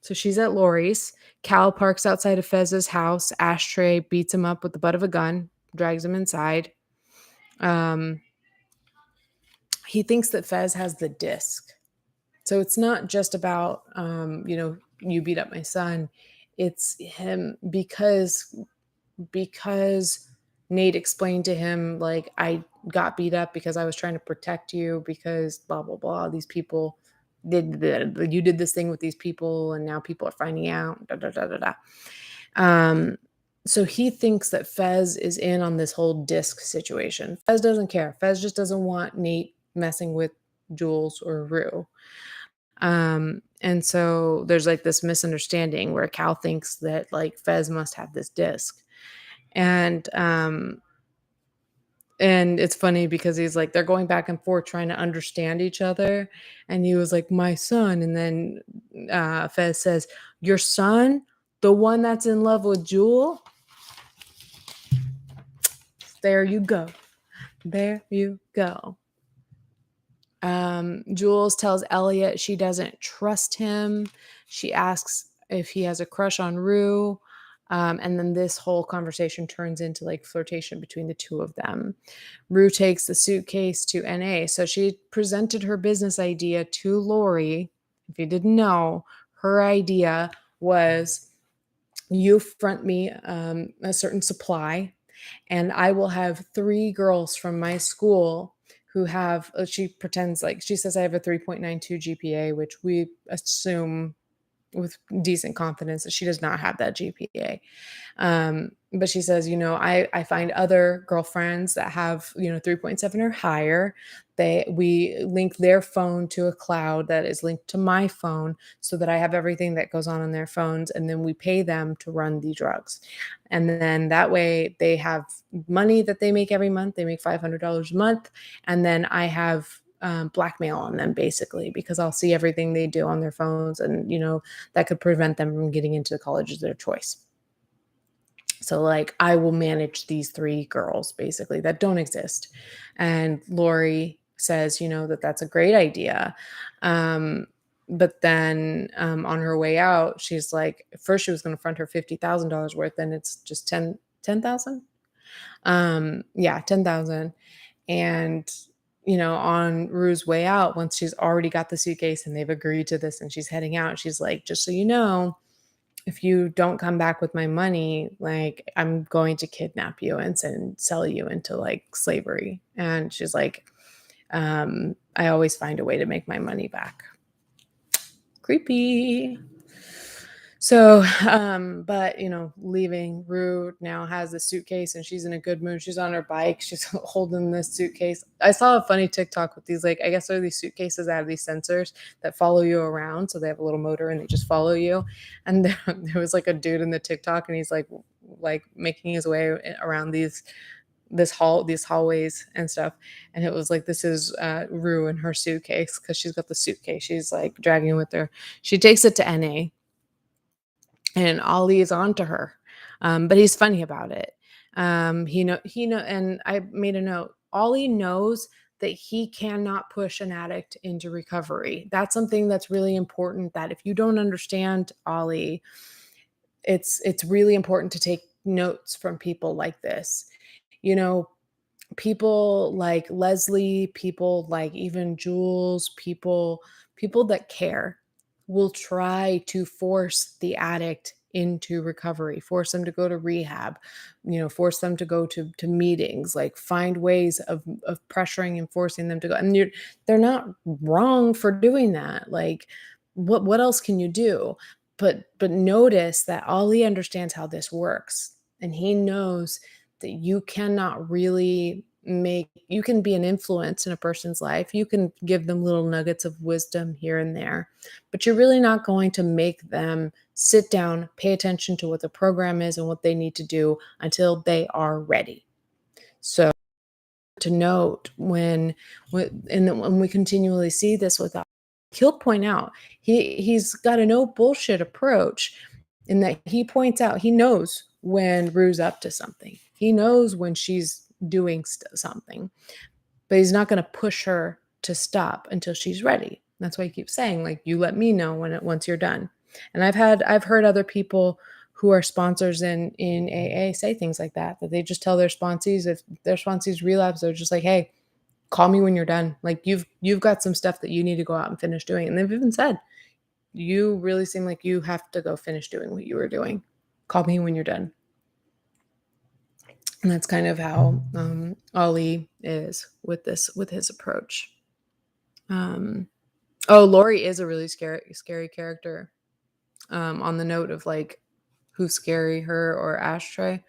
So she's at Laurie's. Cal parks outside of Fez's house. Ashtray beats him up with the butt of a gun, drags him inside. He thinks that Fez has the disc. So it's not just about, you beat up my son. It's him because Nate explained to him, like, I got beat up because I was trying to protect you because blah, blah, blah. These people you did this thing with these people and now people are finding out. Da, da, da, da, da. So he thinks that Fez is in on this whole disc situation. Fez doesn't care. Fez just doesn't want Nate messing with Jules or Rue. And so there's like this misunderstanding where Cal thinks that like Fez must have this disc. And it's funny because he's like, they're going back and forth trying to understand each other. And he was like, my son. And then Fez says, your son, the one that's in love with Jewel? There you go. There you go. Jules tells Elliot she doesn't trust him. She asks if he has a crush on Rue. And then this whole conversation turns into like flirtation between the two of them. Rue takes the suitcase to NA. So she presented her business idea to Laurie. If you didn't know, her idea was you front me a certain supply, and I will have 3 girls from my school who have, she pretends like, she says I have a 3.92 GPA, which we assume with decent confidence that she does not have that GPA. But she says, I find other girlfriends that have, 3.7 or higher. We link their phone to a cloud that is linked to my phone so that I have everything that goes on their phones. And then we pay them to run the drugs. And then that way they have money that they make every month. They make $500 a month. And then I have blackmail on them basically, because I'll see everything they do on their phones, and that could prevent them from getting into the colleges of their choice. So like I will manage these 3 girls basically that don't exist. And Laurie says, that's a great idea. But then on her way out, she's like, first she was going to front her $50,000 worth, and it's just 10,000. Yeah, 10,000. And on Rue's way out, once she's already got the suitcase and they've agreed to this and she's heading out, she's like, just so you know, if you don't come back with my money, like, I'm going to kidnap you and sell you into like slavery. And she's like, I always find a way to make my money back. Creepy. So, but leaving, Rue now has a suitcase and she's in a good mood. She's on her bike. She's holding this suitcase. I saw a funny TikTok with these, like, I guess they're these suitcases that have these sensors that follow you around. So they have a little motor and they just follow you. And there was like a dude in the TikTok and he's like making his way around these hallways and stuff. And it was like, this is Rue in her suitcase because she's got the suitcase. She's like dragging with her. She takes it to NA and Ollie is on to her. But he's funny about it. And I made a note. Ollie knows that he cannot push an addict into recovery. That's something that's really important. That if you don't understand Ollie, it's really important to take notes from people like this. You know, people like Leslie, people like even Jules, people that care will try to force the addict into recovery, force them to go to rehab, force them to go to meetings, like find ways of pressuring and forcing them to go. And they're not wrong for doing that. Like what else can you do? But notice that Ollie understands how this works. And he knows that you cannot really you can be an influence in a person's life. You can give them little nuggets of wisdom here and there, but you're really not going to make them sit down, pay attention to what the program is and what they need to do until they are ready. So to note when we continually see this with us, he'll point out he's got a no bullshit approach in that he points out he knows when Rue's up to something. He knows when she's doing something, but he's not going to push her to stop until she's ready. That's why he keeps saying, like, you let me know once you're done. And I've heard other people who are sponsors in AA say things like that they just tell their sponsees, if their sponsees relapse, they're just like, hey, call me when you're done. Like you've got some stuff that you need to go out and finish doing. And they've even said, you really seem like you have to go finish doing what you were doing. Call me when you're done. And that's kind of how Ollie is with his approach. Laurie is a really scary character. On the note of like who's scary, her or Ashtray.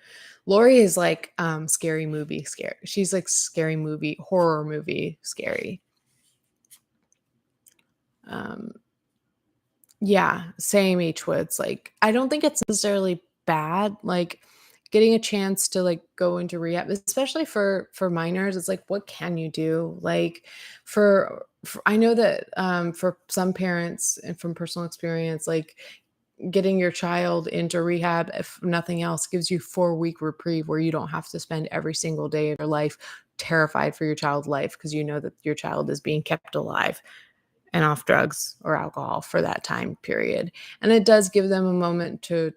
Laurie is like scary movie scary. She's like scary movie, horror movie scary. Yeah, same H Woods. Like, I don't think it's necessarily bad. Like getting a chance to like go into rehab, especially for minors, it's like, what can you do? Like for I know that for some parents and from personal experience, like getting your child into rehab, if nothing else, gives you 4-week reprieve where you don't have to spend every single day of your life terrified for your child's life because you know that your child is being kept alive and off drugs or alcohol for that time period. And it does give them a moment to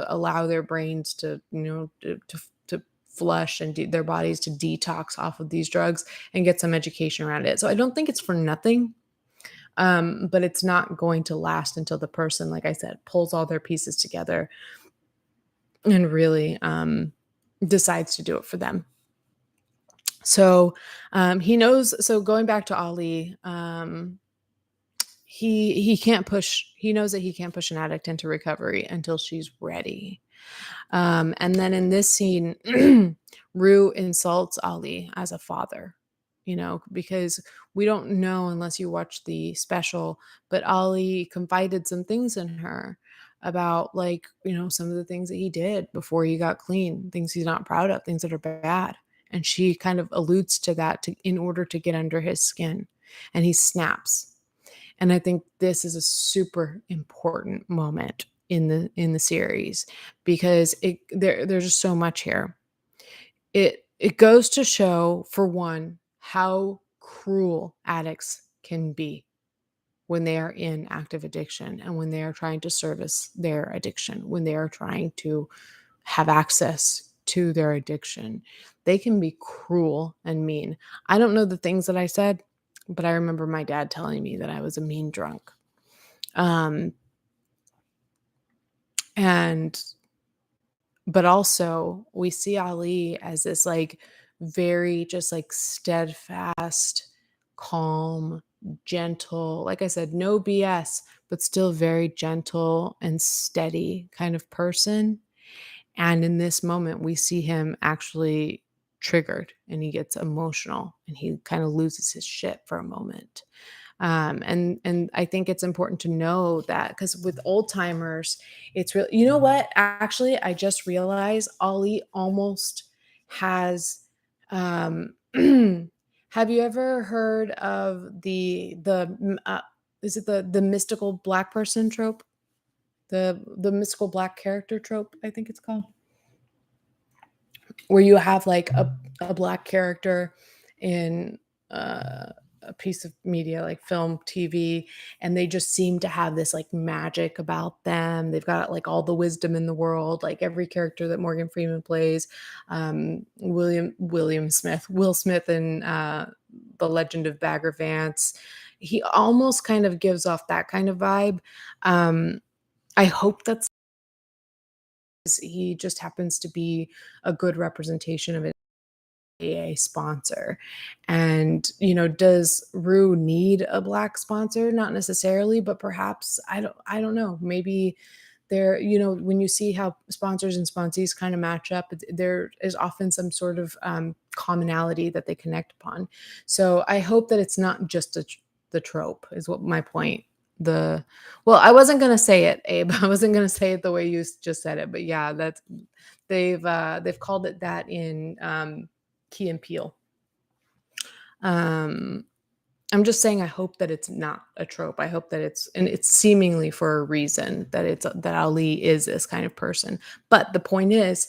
allow their brains to, to flush and their bodies to detox off of these drugs and get some education around it. So I don't think it's for nothing. But it's not going to last until the person, like I said, pulls all their pieces together and really decides to do it for them. So he knows. So going back to Ali, he can't push. He knows that he can't push an addict into recovery until she's ready. And then in this scene, Rue insults Ali as a father, because we don't know unless you watch the special, but Ali confided some things in her about like, some of the things that he did before he got clean, things he's not proud of, things that are bad. And she kind of alludes to that in order to get under his skin, and he snaps. And I think this is a super important moment in the series because there's just so much here. It goes to show, for one, how cruel addicts can be when they are in active addiction and when they are trying to service their addiction, when they are trying to have access to their addiction. They can be cruel and mean. I don't know the things that I said, but I remember my dad telling me that I was a mean drunk. And but also we see Ali as this like very just like steadfast, calm, gentle, like I said, no BS, but still very gentle and steady kind of person. And in this moment, we see him actually triggered and he gets emotional and he kind of loses his shit for a moment. And I think it's important to know that because with old timers, it's real. You know what? Actually, I just realized Ollie almost has. Um, have you ever heard of is it the mystical black person trope? The mystical black character trope, I think it's called, where you have like a black character in a piece of media like film, TV, and they just seem to have this like magic about them. They've got like all the wisdom in the world, like every character that Morgan Freeman plays, Will Smith in The Legend of Bagger Vance. He almost kind of gives off that kind of vibe. I hope that's he just happens to be a good representation of a sponsor. And, does Rue need a black sponsor? Not necessarily, but perhaps I don't know. Maybe there, when you see how sponsors and sponsees kind of match up, there is often some sort of commonality that they connect upon. So I hope that it's not just the trope, is what my point. The Well, I wasn't gonna say it, Abe. I wasn't gonna say it the way you just said it, but yeah, that's they've called it that in Key and Peele. Um, I'm just saying I hope that it's not a trope. I hope that it's seemingly for a reason that Ali is this kind of person. But the point is,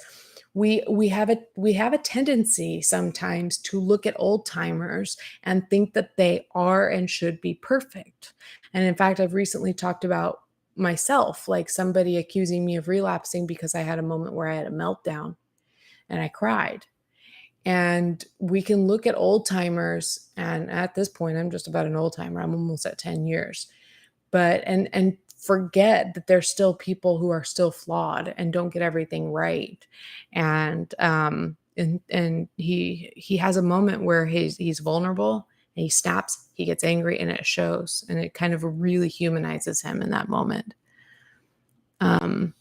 we have a tendency sometimes to look at old timers and think that they are and should be perfect. And in fact, I've recently talked about myself, like somebody accusing me of relapsing because I had a moment where I had a meltdown and I cried. And we can look at old timers, and at this point, I'm just about an old timer. I'm almost at 10 years, but and forget that there's still people who are still flawed and don't get everything right. And he has a moment where he's vulnerable and he snaps, he gets angry, and it shows, and it kind of really humanizes him in that moment. Um,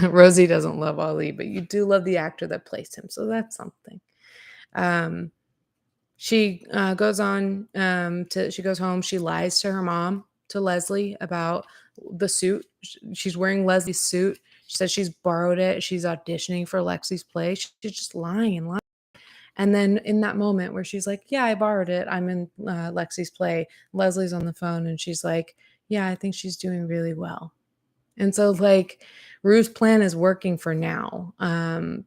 Rosie doesn't love Ali, but you do love the actor that plays him, so that's something. Um, she goes on she goes home. She lies to her mom, to Leslie, about the suit. She's wearing Leslie's suit. She says she's borrowed it. She's auditioning for Lexi's play. She's just lying and lying. And then in that moment where she's like, "Yeah, I borrowed it. I'm in Lexi's play." Leslie's on the phone and she's like, "Yeah, I think she's doing really well." And so like Rue's plan is working for now.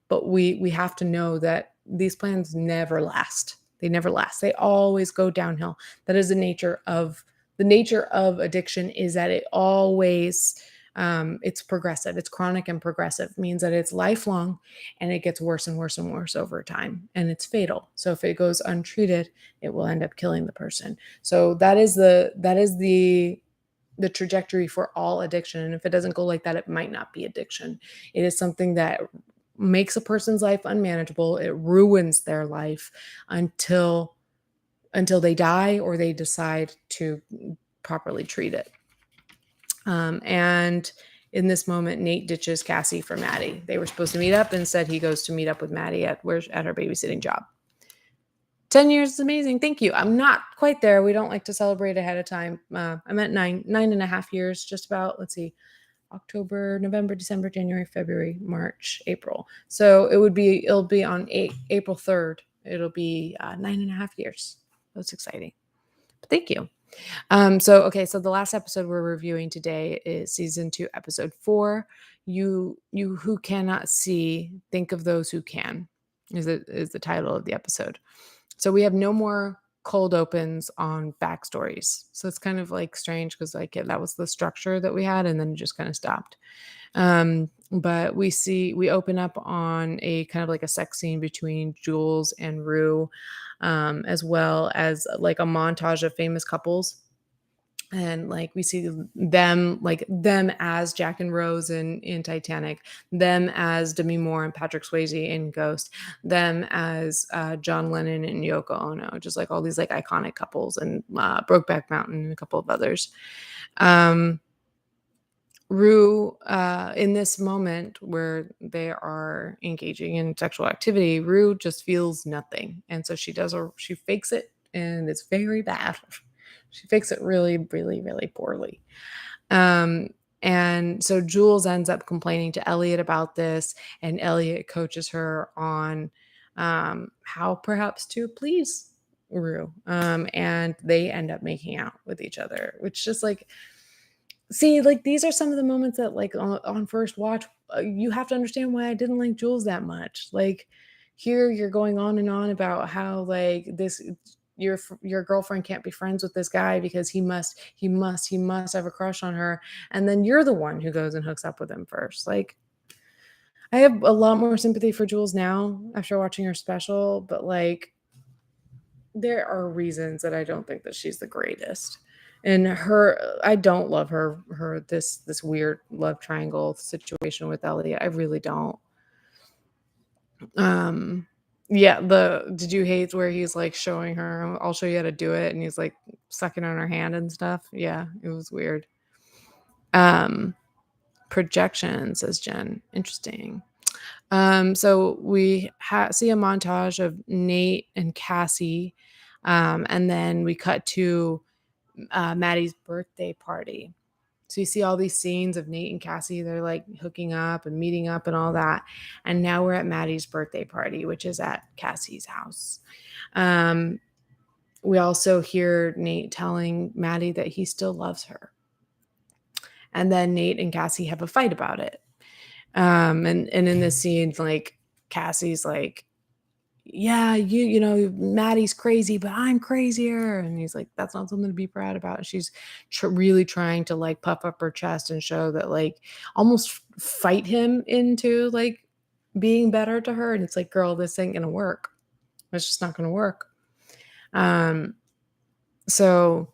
But we have to know that these plans never last. They never last. They always go downhill. That is the nature of addiction, is that it always it's progressive. It's chronic and progressive. It means that it's lifelong and it gets worse and worse and worse over time. And it's fatal. So if it goes untreated, it will end up killing the person. So that is the trajectory for all addiction. And if it doesn't go like that, it might not be addiction. It is something that makes a person's life unmanageable. It ruins their life until they die or they decide to properly treat it. And in this moment, Nate ditches Cassie for Maddie. They were supposed to meet up. Instead, he goes to meet up with Maddie at her babysitting job. 10 years is amazing. Thank you. I'm not quite there. We don't like to celebrate ahead of time. I'm at 9.5 years, just about. Let's see, October, November, December, January, February, March, April. So it'll be on April 3rd. It'll be 9.5 years. That's exciting. But thank you. So the last episode we're reviewing today is season 2, episode 4. You who cannot see, think of those who can, is the title of the episode. So we have no more cold opens on backstories. So it's kind of like strange because like that was the structure that we had, and then it just kind of stopped. But we open up on a kind of like a sex scene between Jules and Rue, as well as like a montage of famous couples. And like we see them, like them as Jack and Rose in Titanic, them as Demi Moore and Patrick Swayze in Ghost, them as John Lennon and Yoko Ono, just like all these like iconic couples, and Brokeback Mountain and a couple of others. um Rue, in this moment where they are engaging in sexual activity, Rue just feels nothing. And so she fakes it, and it's very bad. She fakes it really, really, really poorly. Um, and so Jules ends up complaining to Elliot about this, and Elliot coaches her on how perhaps to please Rue. And they end up making out with each other, which just like, see, like, these are some of the moments that, like, on first watch, you have to understand why I didn't like Jules that much. Like, here you're going on and on about how, like, this your girlfriend can't be friends with this guy because he must have a crush on her, and then you're the one who goes and hooks up with him first. Like, I have a lot more sympathy for Jules now after watching her special, but, like, there are reasons that I don't think that she's the greatest. And I don't love this weird love triangle situation with Elliot. I really don't. Um yeah, the did you hate where he's like showing her, I'll show you how to do it, and he's like sucking on her hand and stuff? Yeah, it was weird. Um Projection, says Jen. Interesting. So we see a montage of Nate and Cassie, and then we cut to Maddie's birthday party. So you see all these scenes of Nate and Cassie. They're like hooking up and meeting up and all that. And now we're at Maddie's birthday party, which is at Cassie's house. Um, we also hear Nate telling Maddie that he still loves her. And then Nate and Cassie have a fight about it. And in this scene, like, Cassie's like, yeah, you know, Maddie's crazy, but I'm crazier. And he's like, that's not something to be proud about. And she's really trying to like puff up her chest and show that, like, almost fight him into like being better to her. And it's like, girl, this ain't gonna work. It's just not gonna work. Um, so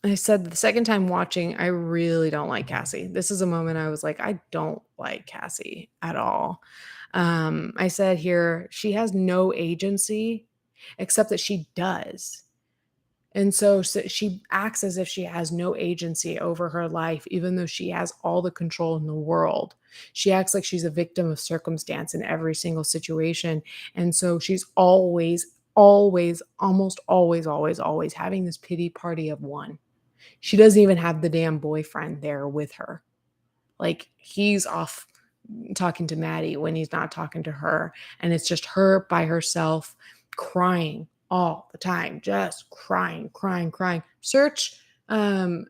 I said the second time watching, I really don't like Cassie. This is a moment I was like, I don't like Cassie at all. I said here, she has no agency except that she does. And so she acts as if she has no agency over her life, even though she has all the control in the world. She acts like she's a victim of circumstance in every single situation. And so she's always, always, almost always, always, always having this pity party of one. She doesn't even have the damn boyfriend there with her. Like, he's off talking to Maddie when he's not talking to her. And it's just her by herself crying all the time, just crying, crying, crying. Search Cassie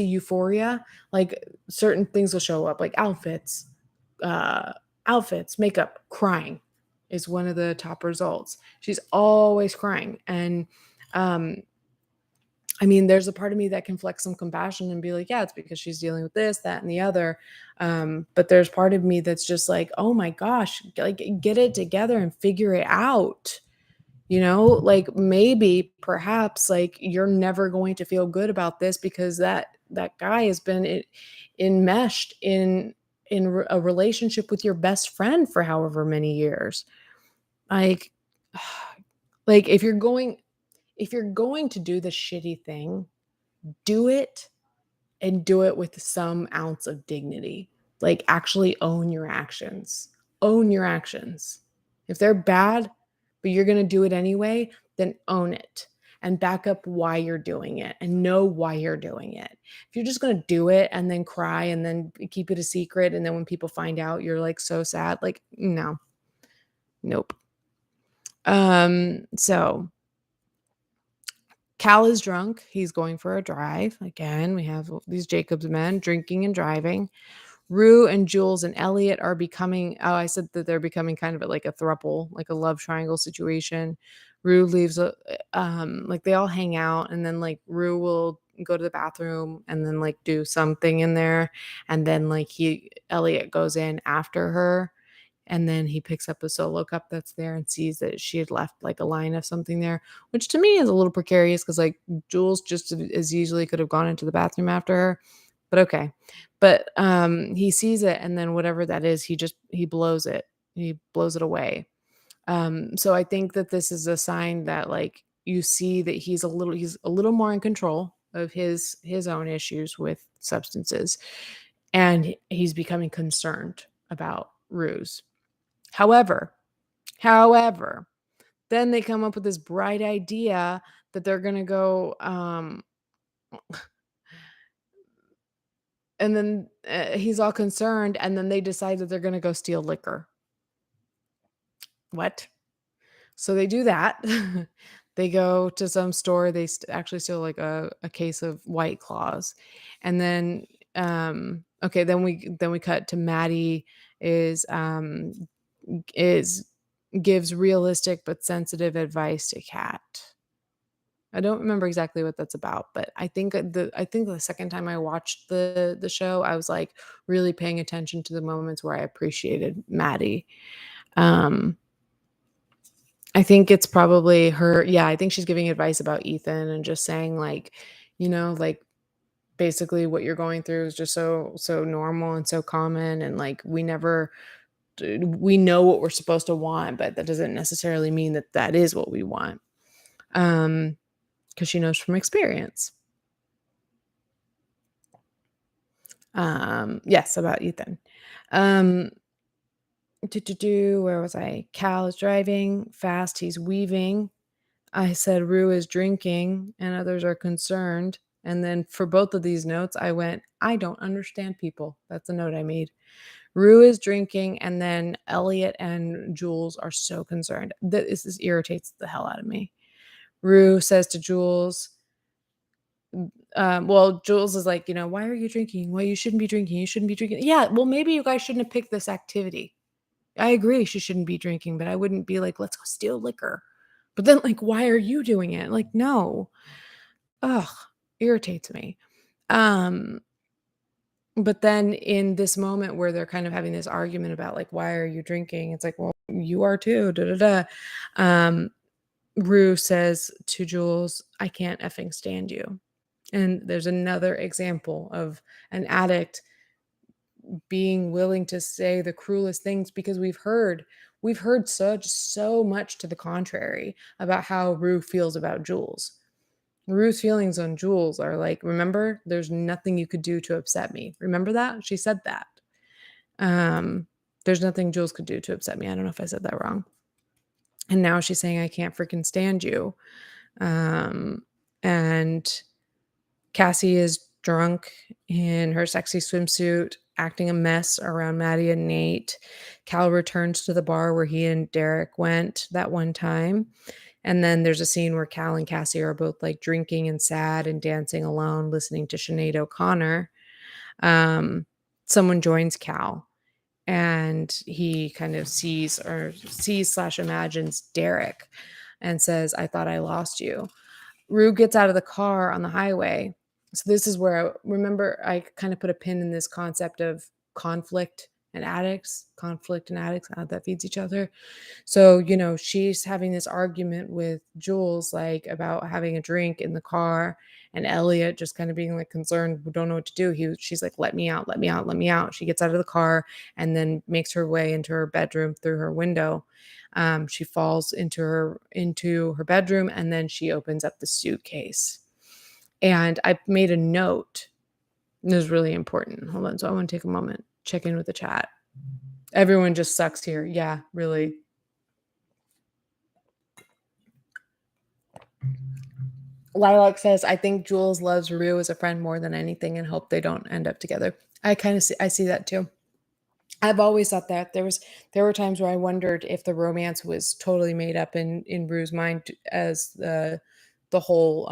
Euphoria. Like, certain things will show up, like uh, outfits, makeup, crying is one of the top results. She's always crying. And um, I mean, there's a part of me that can flex some compassion and be like, yeah, it's because she's dealing with this, that, and the other. But there's part of me that's just like, oh my gosh, like, get it together and figure it out. You know, like, maybe perhaps like you're never going to feel good about this because that guy has been enmeshed in a relationship with your best friend for however many years. Like, like, if you're going to do the shitty thing, do it, and do it with some ounce of dignity. Like, actually own your actions. Own your actions. If they're bad, but you're going to do it anyway, then own it and back up why you're doing it and know why you're doing it. If you're just going to do it and then cry and then keep it a secret, and then when people find out, you're like so sad, like, no. Nope. So Cal is drunk. He's going for a drive. Again, we have these Jacobs men drinking and driving. Rue and Jules and Elliot are becoming, oh, I said that they're becoming kind of like a throuple, like a love triangle situation. Rue leaves, like, they all hang out, and then like Rue will go to the bathroom and then like do something in there. And then like Elliot goes in after her. And then he picks up a solo cup that's there and sees that she had left like a line of something there, which to me is a little precarious because like Jules just as easily could have gone into the bathroom after her. But okay. But he sees it, and then whatever that is, he blows it. He blows it away. So I think that this is a sign that like you see that he's a little more in control of his own issues with substances, and he's becoming concerned about Ruse. However, however, then they come up with this bright idea that they're gonna go, and then he's all concerned, and then they decide that they're gonna go steal liquor. What? So they do that. They go to some store. They actually steal like a case of White Claws, and then okay, then we cut to Maddie is is gives realistic but sensitive advice to Kat. I don't remember exactly what that's about, but I think the second time I watched the show, I was like really paying attention to the moments where I appreciated Maddie. Um, I think it's probably her. Yeah, I think she's giving advice about Ethan and just saying like, like basically what you're going through is just so normal and so common, and like we know what we're supposed to want, but that doesn't necessarily mean that that is what we want. Because she knows from experience. Yes, about Ethan. Um, where was I? Cal is driving fast. He's weaving. I said Rue is drinking, and others are concerned. And then for both of these notes, I went, I don't understand people. That's a note I made. Rue is drinking, and then Elliot and Jules are so concerned. This irritates the hell out of me. Rue says to Jules, well, Jules is like, why are you drinking? Well, you shouldn't be drinking. You shouldn't be drinking. Yeah, well, maybe you guys shouldn't have picked this activity. I agree she shouldn't be drinking, but I wouldn't be like, let's go steal liquor. But then, like, why are you doing it? Like, no. Ugh, irritates me. Um, but then in this moment where they're kind of having this argument about like, why are you drinking? It's like, well, you are too. Da da da. Rue says to Jules, I can't effing stand you. And there's another example of an addict being willing to say the cruelest things because we've heard so much to the contrary about how Rue feels about Jules. Rue's feelings on Jules are like, remember, there's nothing you could do to upset me. Remember that? She said that. There's nothing Jules could do to upset me. I don't know if I said that wrong. And now she's saying I can't freaking stand you. And Cassie is drunk in her sexy swimsuit, acting a mess around Maddie and Nate. Cal returns to the bar where he and Derek went that one time. And then there's a scene where Cal and Cassie are both like drinking and sad and dancing alone, listening to Sinead O'Connor. Someone joins Cal, and he kind of sees/imagines Derek and says, I thought I lost you. Rue gets out of the car on the highway. So this is where remember I kind of put a pin in this concept of conflict and addicts, how that feeds each other. So, she's having this argument with Jules, like about having a drink in the car, and Elliot just kind of being like concerned, we don't know what to do. She's like, let me out, let me out, let me out. She gets out of the car and then makes her way into her bedroom through her window. She falls into her bedroom, and then she opens up the suitcase. And I made a note. This is really important. Hold on. So I want to take a moment, check in with the chat. Everyone just sucks here. Yeah, really. Lilac says, I think Jules loves Rue as a friend more than anything and hope they don't end up together. I see that too. I've always thought that there were times where I wondered if the romance was totally made up in Rue's mind as the whole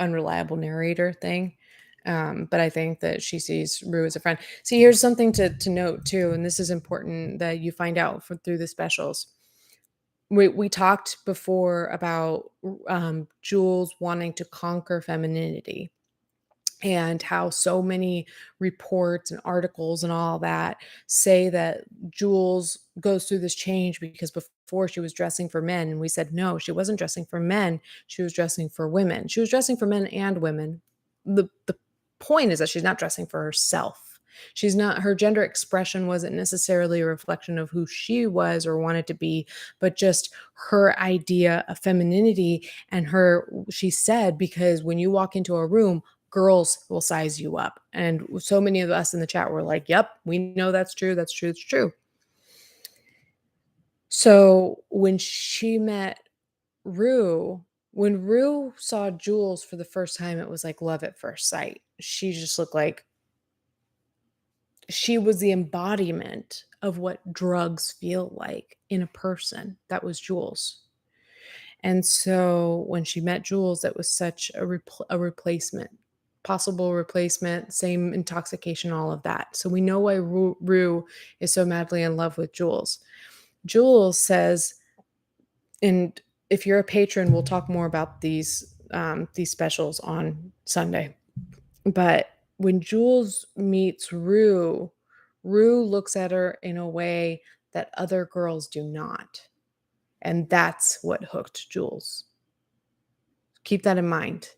unreliable narrator thing. But I think that she sees Rue as a friend. See, here's something to note too, and this is important that you find out through the specials. We talked before about Jules wanting to conquer femininity. and how so many reports and articles and all that say that Jules goes through this change because before she was dressing for men, and we said no, she wasn't dressing for men, she was dressing for women. She was dressing for men and women. The point is that she's not dressing for herself. She's not, her gender expression wasn't necessarily a reflection of who she was or wanted to be, but just her idea of femininity. And her, she said, because when you walk into a room, girls will size you up. And so many of us in the chat were like, yep, we know that's true. That's true. It's true. So when she met Rue, when Rue saw Jules for the first time, it was like love at first sight. She just looked like she was the embodiment of what drugs feel like in a person. That was Jules. And so when she met Jules, that was such a replacement, possible replacement, same intoxication, all of that. So we know why Rue is so madly in love with Jules. Jules says, and if you're a patron, we'll talk more about these specials on Sunday. But when Jules meets Rue, Rue looks at her in a way that other girls do not. And that's what hooked Jules. Keep that in mind.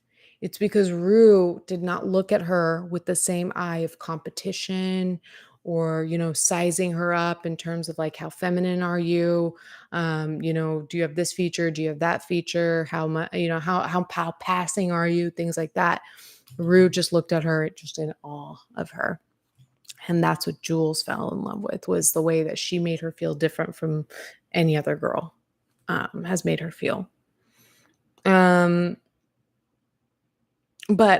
It's because Rue did not look at her with the same eye of competition or, sizing her up in terms of like, how feminine are you? Do you have this feature? Do you have that feature? How much, how passing are you? Things like that. Rue just looked at her just in awe of her. And that's what Jules fell in love with, was the way that she made her feel different from any other girl, has made her feel. But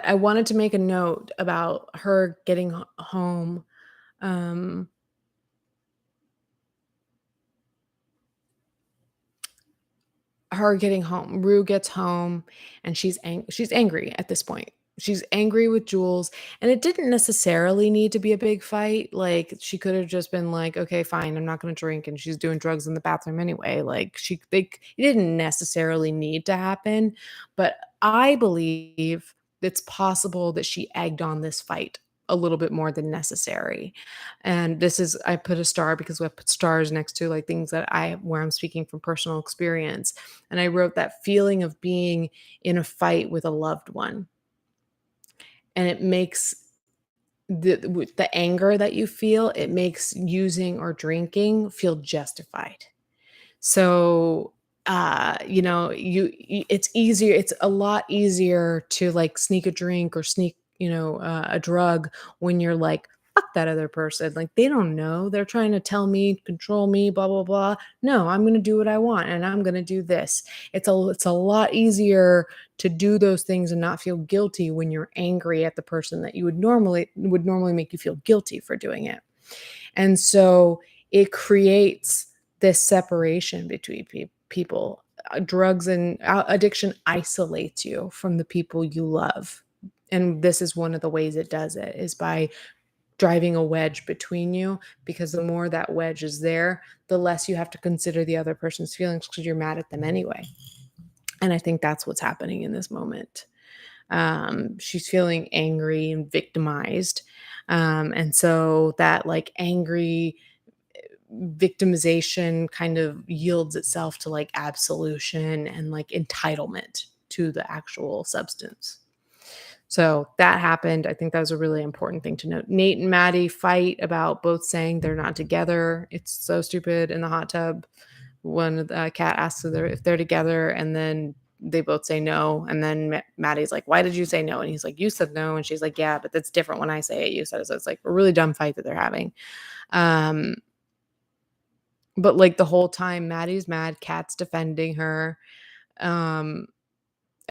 I wanted to make a note about her getting home. Um, Her getting home. Rue gets home and she's angry at this point. She's angry with Jules, and it didn't necessarily need to be a big fight. Like, she could have just been like, "Okay, fine, I'm not going to drink," and she's doing drugs in the bathroom anyway. Like, it didn't necessarily need to happen, but I believe it's possible that she egged on this fight a little bit more than necessary. And this is, I put a star because I put stars next to like things that where I'm speaking from personal experience. And I wrote that feeling of being in a fight with a loved one. And it makes the anger that you feel, it makes using or drinking feel justified. So, it's a lot easier to like sneak a drink or sneak, a drug when you're like, fuck that other person. Like, they don't know. They're trying to tell me, control me, blah, blah, blah. No, I'm going to do what I want and I'm going to do this. It's a lot easier to do those things and not feel guilty when you're angry at the person that you would normally make you feel guilty for doing it. And so it creates this separation between people. Drugs and addiction isolates you from the people you love. And this is one of the ways it does it, is by driving a wedge between you, because the more that wedge is there, the less you have to consider the other person's feelings because you're mad at them anyway. And I think that's what's happening in this moment. She's feeling angry and victimized. And so that like angry victimization kind of yields itself to like absolution and like entitlement to the actual substance. So that happened. I think that was a really important thing to note. Nate and Maddie fight about both saying they're not together. It's so stupid in the hot tub when Kat asks if they're together, and then they both say no. And then Maddie's like, why did you say no? And he's like, you said no. And she's like, yeah, but that's different when I say it. You said it. So it's like a really dumb fight that they're having. But like the whole time, Maddie's mad, Kat's defending her, um,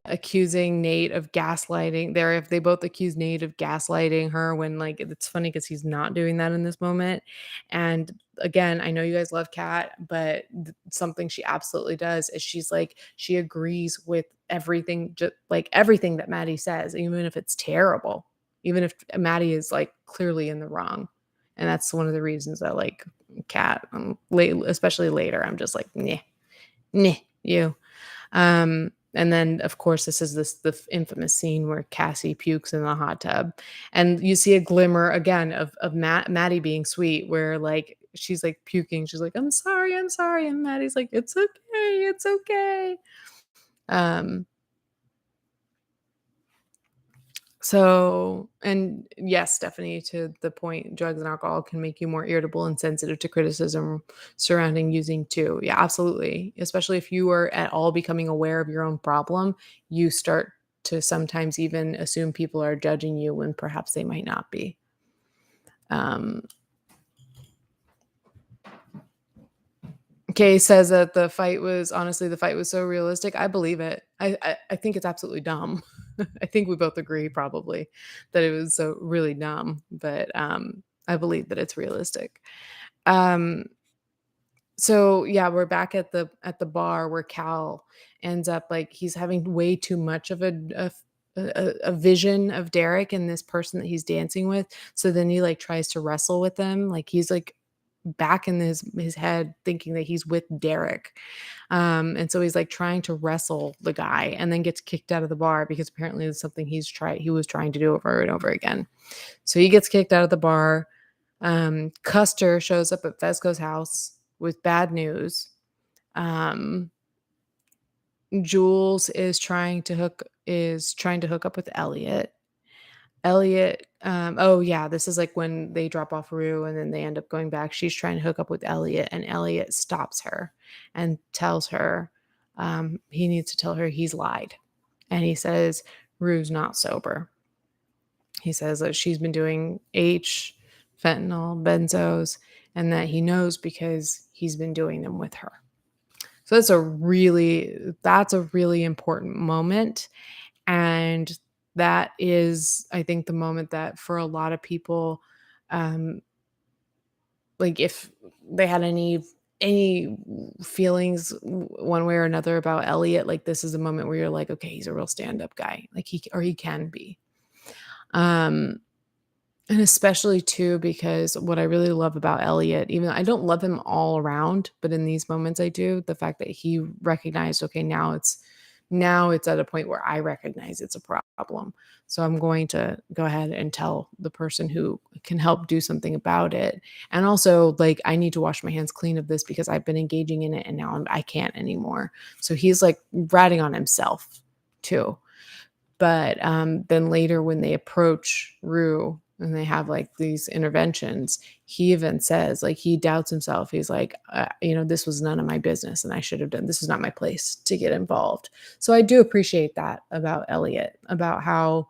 accusing Nate of gaslighting. They both accuse Nate of gaslighting her when, like, it's funny because he's not doing that in this moment. And again, I know you guys love Kat, but something she absolutely does is she's like, she agrees with everything, just like everything that Maddie says, even if it's terrible, even if Maddie is like clearly in the wrong. And that's one of the reasons I like Kat, especially later. I'm just like, nah, you. And then, of course, this is infamous scene where Cassie pukes in the hot tub, and you see a glimmer again of Maddie being sweet, where like she's like puking, she's like, I'm sorry," and Maddie's like, it's okay." Um, so and yes, Stephanie, to the point, drugs and alcohol can make you more irritable and sensitive to criticism surrounding using too. Yeah, absolutely. Especially if you are at all becoming aware of your own problem, you start to sometimes even assume people are judging you when perhaps they might not be. Um, Kay says that the fight was so realistic. I believe it. I think it's absolutely dumb. I think we both agree probably that it was so really dumb, but I believe that it's realistic. Um, so yeah, we're back at the bar where Cal ends up like he's having way too much of a vision of Derek and this person that he's dancing with. So then he like tries to wrestle with them. Like he's like back in his head thinking that he's with Derek. And so he's like trying to wrestle the guy and then gets kicked out of the bar because apparently it's something he was trying to do over and over again. So he gets kicked out of the bar. Custer shows up at Fezco's house with bad news. Um, Jules is trying to hook up with Elliot. Oh yeah, this is like when they drop off Rue and then they end up going back. She's trying to hook up with Elliot, and Elliot stops her and tells her he needs to tell her he's lied. And he says Rue's not sober. He says that she's been doing fentanyl, benzos, and that he knows because he's been doing them with her. So that's a really important moment. And that is, I think, the moment that for a lot of people, um, like if they had any feelings one way or another about Elliot, like this is a moment where you're like, okay, he's a real stand-up guy. Like he can be. Um, And especially too, because what I really love about Elliot, even though I don't love him all around, but in these moments I do, the fact that he recognized, okay, now it's at a point where I recognize it's a problem. So I'm going to go ahead and tell the person who can help do something about it. And also like I need to wash my hands clean of this because I've been engaging in it and now I can't anymore. So he's like ratting on himself too. But, then later when they approach Rue and they have, like, these interventions, he even says, like, he doubts himself. He's like, this was none of my business, and I should have done this is not my place to get involved." So I do appreciate that about Elliot, about how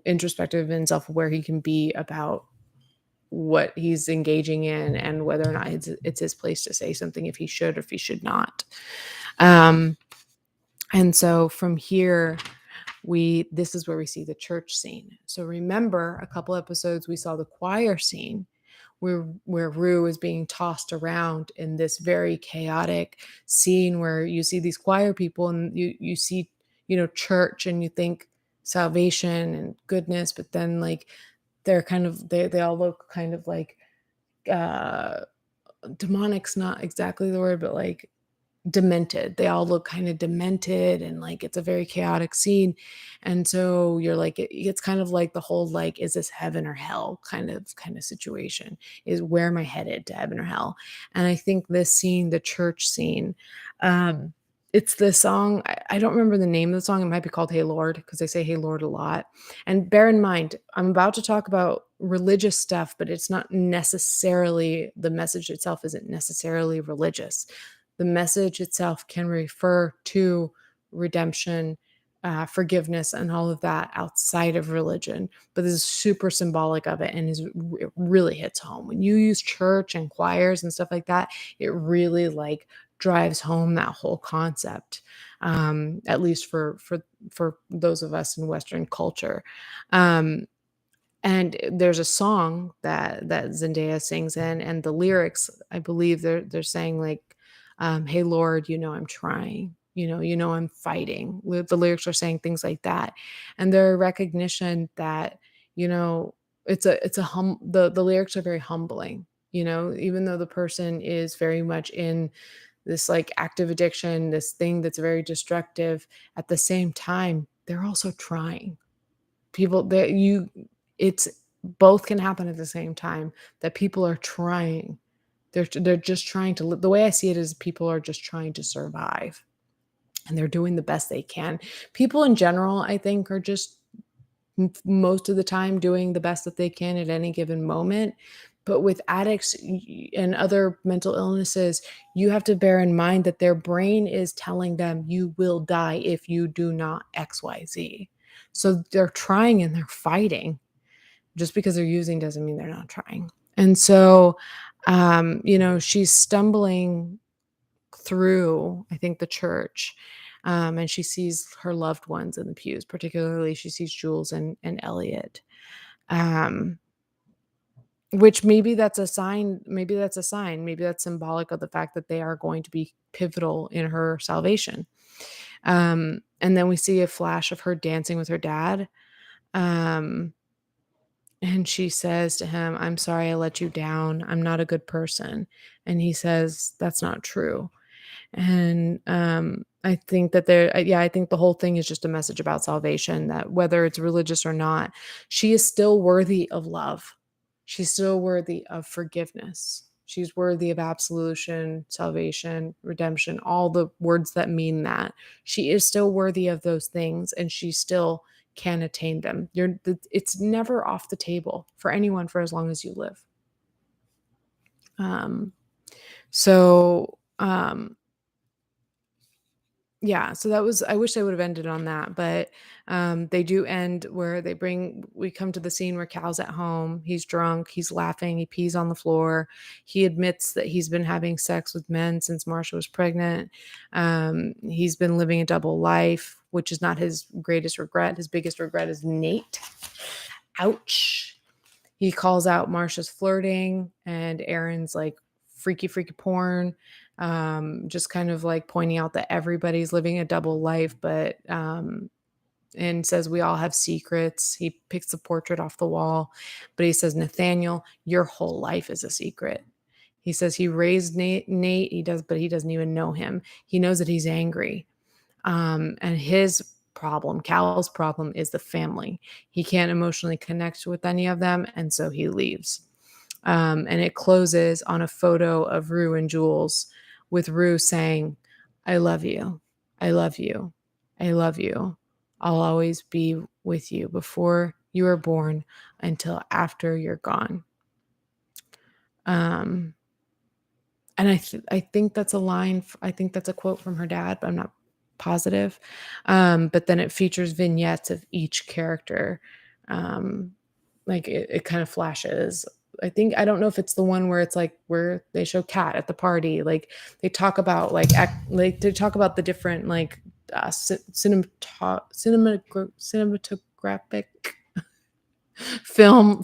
introspective and self-aware he can be about what he's engaging in and whether or not it's his place to say something, if he should or if he should not. Um, and so from here, this is where we see the church scene. So remember a couple episodes we saw the choir scene where Rue is being tossed around in this very chaotic scene where you see these choir people and you see, church and you think salvation and goodness, but then like they're kind of they all look kind of like uh demonic's not exactly the word, but like demented. They all look kind of demented and like it's a very chaotic scene. And so you're like it's kind of like the whole like is this heaven or hell kind of situation. Is where am I headed, to heaven or hell? And I think this scene, the church scene, um it's the song. I don't remember the name of the song. It might be called Hey Lord because they say Hey Lord a lot. And bear in mind, I'm about to talk about religious stuff, but it's not necessarily the message itself isn't necessarily religious. The message itself can refer to redemption, forgiveness, and all of that outside of religion. But this is super symbolic of it, and it really hits home when you use church and choirs and stuff like that. It really like drives home that whole concept. At least for those of us in Western culture. Um, and there's a song that Zendaya sings in, and the lyrics, I believe they're saying like, "Hey Lord, I'm trying. I'm fighting." The lyrics are saying things like that, and they're a recognition that you know it's a the lyrics are very humbling. Even though the person is very much in this like active addiction, this thing that's very destructive. At the same time, they're also trying. People that you it's both can happen at the same time, that people are trying. They're just trying to the way I see it is people are just trying to survive, and they're doing the best they can. People in general, I think, are just most of the time doing the best that they can at any given moment. But with addicts and other mental illnesses, you have to bear in mind that their brain is telling them you will die if you do not XYZ. So they're trying and they're fighting. Just because they're using doesn't mean they're not trying. And so, she's stumbling through, I think, the church, and she sees her loved ones in the pews. Particularly, she sees Jules and Elliot, um, which maybe that's a sign. Maybe that's a sign. Maybe that's symbolic of the fact that they are going to be pivotal in her salvation. And then we see a flash of her dancing with her dad. Um, and she says to him, "I'm sorry I let you down. I'm not a good person." And he says, "That's not true." And, I think that I think the whole thing is just a message about salvation, that whether it's religious or not, she is still worthy of love. She's still worthy of forgiveness. She's worthy of absolution, salvation, redemption, all the words that mean that. She is still worthy of those things, and she still can attain them. It's never off the table for anyone for as long as you live. Um, so, yeah, so that was I wish I would have ended on that, but, they do end where we come to the scene where Cal's at home, he's drunk, he's laughing, he pees on the floor, he admits that he's been having sex with men since Marsha was pregnant, he's been living a double life, which is not his greatest regret. His biggest regret is Nate. Ouch. He calls out Marsha's flirting and Aaron's like freaky, freaky porn. Just kind of like pointing out that everybody's living a double life, but and says we all have secrets. He picks the portrait off the wall, but he says, Nathaniel, your whole life is a secret. He says he raised Nate, but he doesn't even know him. He knows that he's angry. And his problem, Cal's problem, is the family. He can't emotionally connect with any of them, and so he leaves. And it closes on a photo of Rue and Jules, with Rue saying, I love you. I love you. I love you. I'll always be with you before you are born until after you're gone. Um, and I think that's a I think that's a quote from her dad, but I'm not positive. But then it features vignettes of each character. Um, like it kind of flashes. I don't know if it's the one where it's like where they show Kat at the party. Like they talk about like they talk about the different like cinematographic film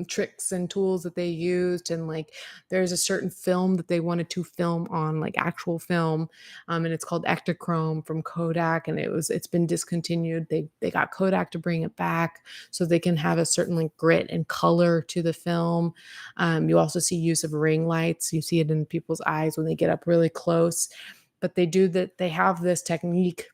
tricks and tools that they used, and like there's a certain film that they wanted to film on like actual film, and it's called Ektachrome from Kodak, and it's been discontinued. They got Kodak to bring it back so they can have a certain like grit and color to the film. You also see use of ring lights. You see it in people's eyes when they get up really close, but they have this technique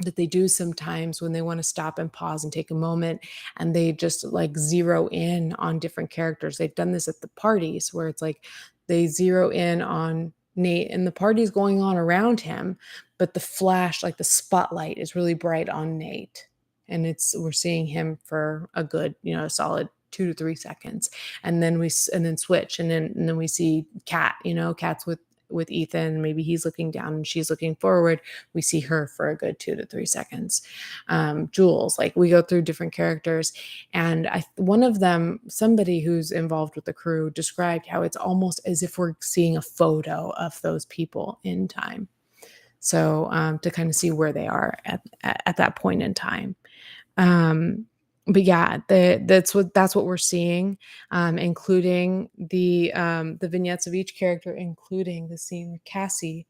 that they do sometimes when they want to stop and pause and take a moment, and they just like zero in on different characters. They've done this at the parties where it's like they zero in on Nate and the party's going on around him, but the flash, like the spotlight, is really bright on Nate. And we're seeing him for a good, a solid 2 to 3 seconds. And then and then switch. And then we see Kat, Kat's with Ethan. Maybe he's looking down and she's looking forward. We see her for a good 2 to 3 seconds. Jules, like we go through different characters, and one of them, somebody who's involved with the crew, described how it's almost as if we're seeing a photo of those people in time. So to kind of see where they are at that point in time. But yeah, that's what we're seeing, including the vignettes of each character, including the scene where Cassie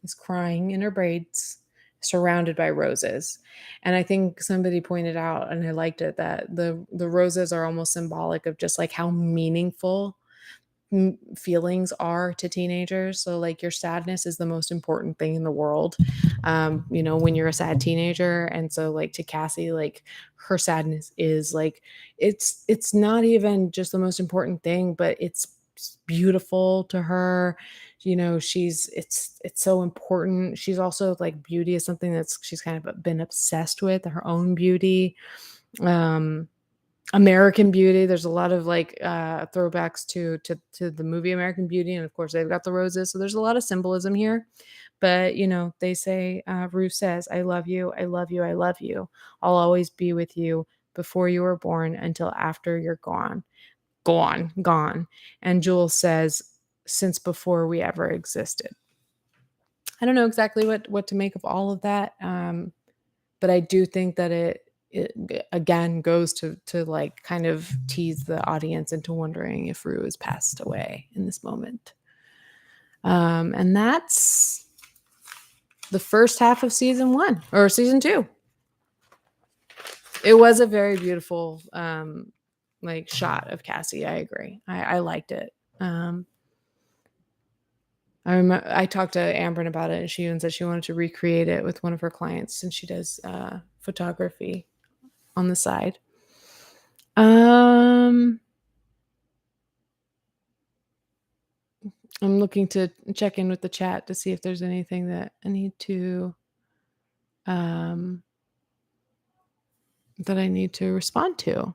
is crying in her braids, surrounded by roses. And I think somebody pointed out, and I liked it, that the roses are almost symbolic of just like how meaningful feelings are to teenagers. So like your sadness is the most important thing in the world. When you're a sad teenager. And so like to Cassie, like her sadness is like it's not even just the most important thing, but it's beautiful to her. It's so important. She's also like beauty is something that's she's kind of been obsessed with, her own beauty. Um American Beauty, there's a lot of like throwbacks to the movie American Beauty, and of course they've got the roses, so there's a lot of symbolism here. But they say, Ruth says, "I love you, I love you, I love you. I'll always be with you before you were born until after you're gone, gone." And Jules says, "Since before we ever existed." I don't know exactly what to make of all of that, but I do think that it again goes to like kind of tease the audience into wondering if Rue has passed away in this moment. And that's the first half of season 1 or season 2. It was a very beautiful like shot of Cassie. I agree. I liked it. I talked to Amber about it, and she even said she wanted to recreate it with one of her clients since she does photography on the side. I'm looking to check in with the chat to see if there's anything that I need to respond to.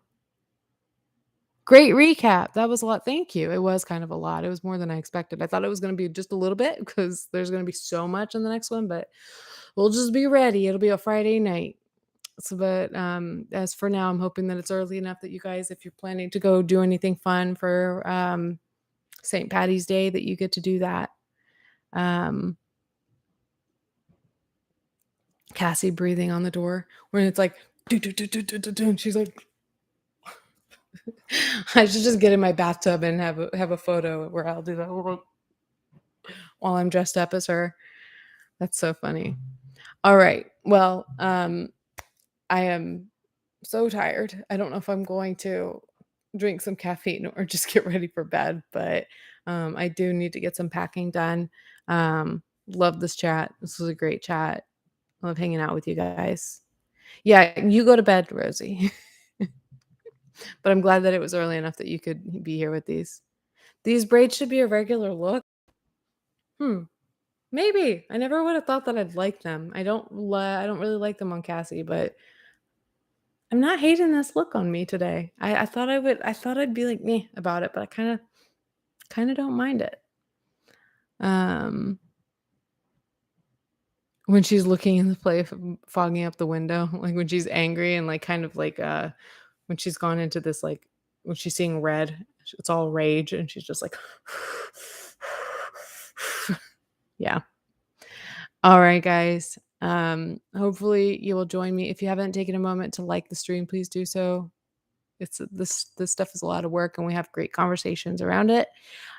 Great recap. That was a lot. Thank you. It was kind of a lot. It was more than I expected. I thought it was going to be just a little bit because there's going to be so much in the next one, but we'll just be ready. It'll be a Friday night. So, but as for now, I'm hoping that it's early enough that you guys, if you're planning to go do anything fun for St. Patty's Day, that you get to do that. Cassie breathing on the door when it's like, and she's like, I should just get in my bathtub and have a photo where I'll do that while I'm dressed up as her. That's so funny. All right. Well, I am so tired. I don't know if I'm going to drink some caffeine or just get ready for bed, but I do need to get some packing done. Love this chat. This was a great chat. I love hanging out with you guys. Yeah, you go to bed, Rosie. But I'm glad that it was early enough that you could be here with these. These braids should be a regular look. Maybe. I never would have thought that I'd like them. I don't really like them on Cassie, but I'm not hating this look on me today. I thought I would. I thought I'd be like me about it, but I kind of don't mind it. When she's looking in the play, fogging up the window, like when she's angry and like kind of like when she's gone into this like when she's seeing red, it's all rage, and she's just like, yeah. All right, guys. Hopefully you will join me. If you haven't taken a moment to like the stream, please do so. This stuff is a lot of work, and we have great conversations around it.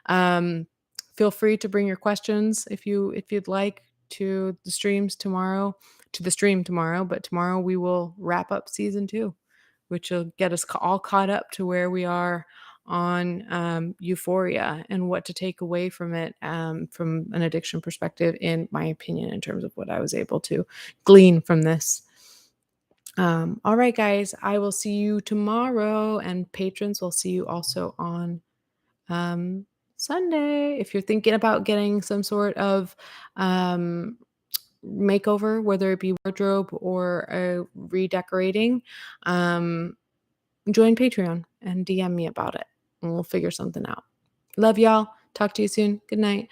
Feel free to bring your questions if you'd like to the stream tomorrow. But tomorrow we will wrap up season 2, which will get us all caught up to where we are on Euphoria and what to take away from it from an addiction perspective, in my opinion, in terms of what I was able to glean from this. All right, guys, I will see you tomorrow, and patrons will see you also on Sunday. If you're thinking about getting some sort of makeover, whether it be wardrobe or redecorating, join Patreon and DM me about it, and we'll figure something out. Love y'all. Talk to you soon. Good night.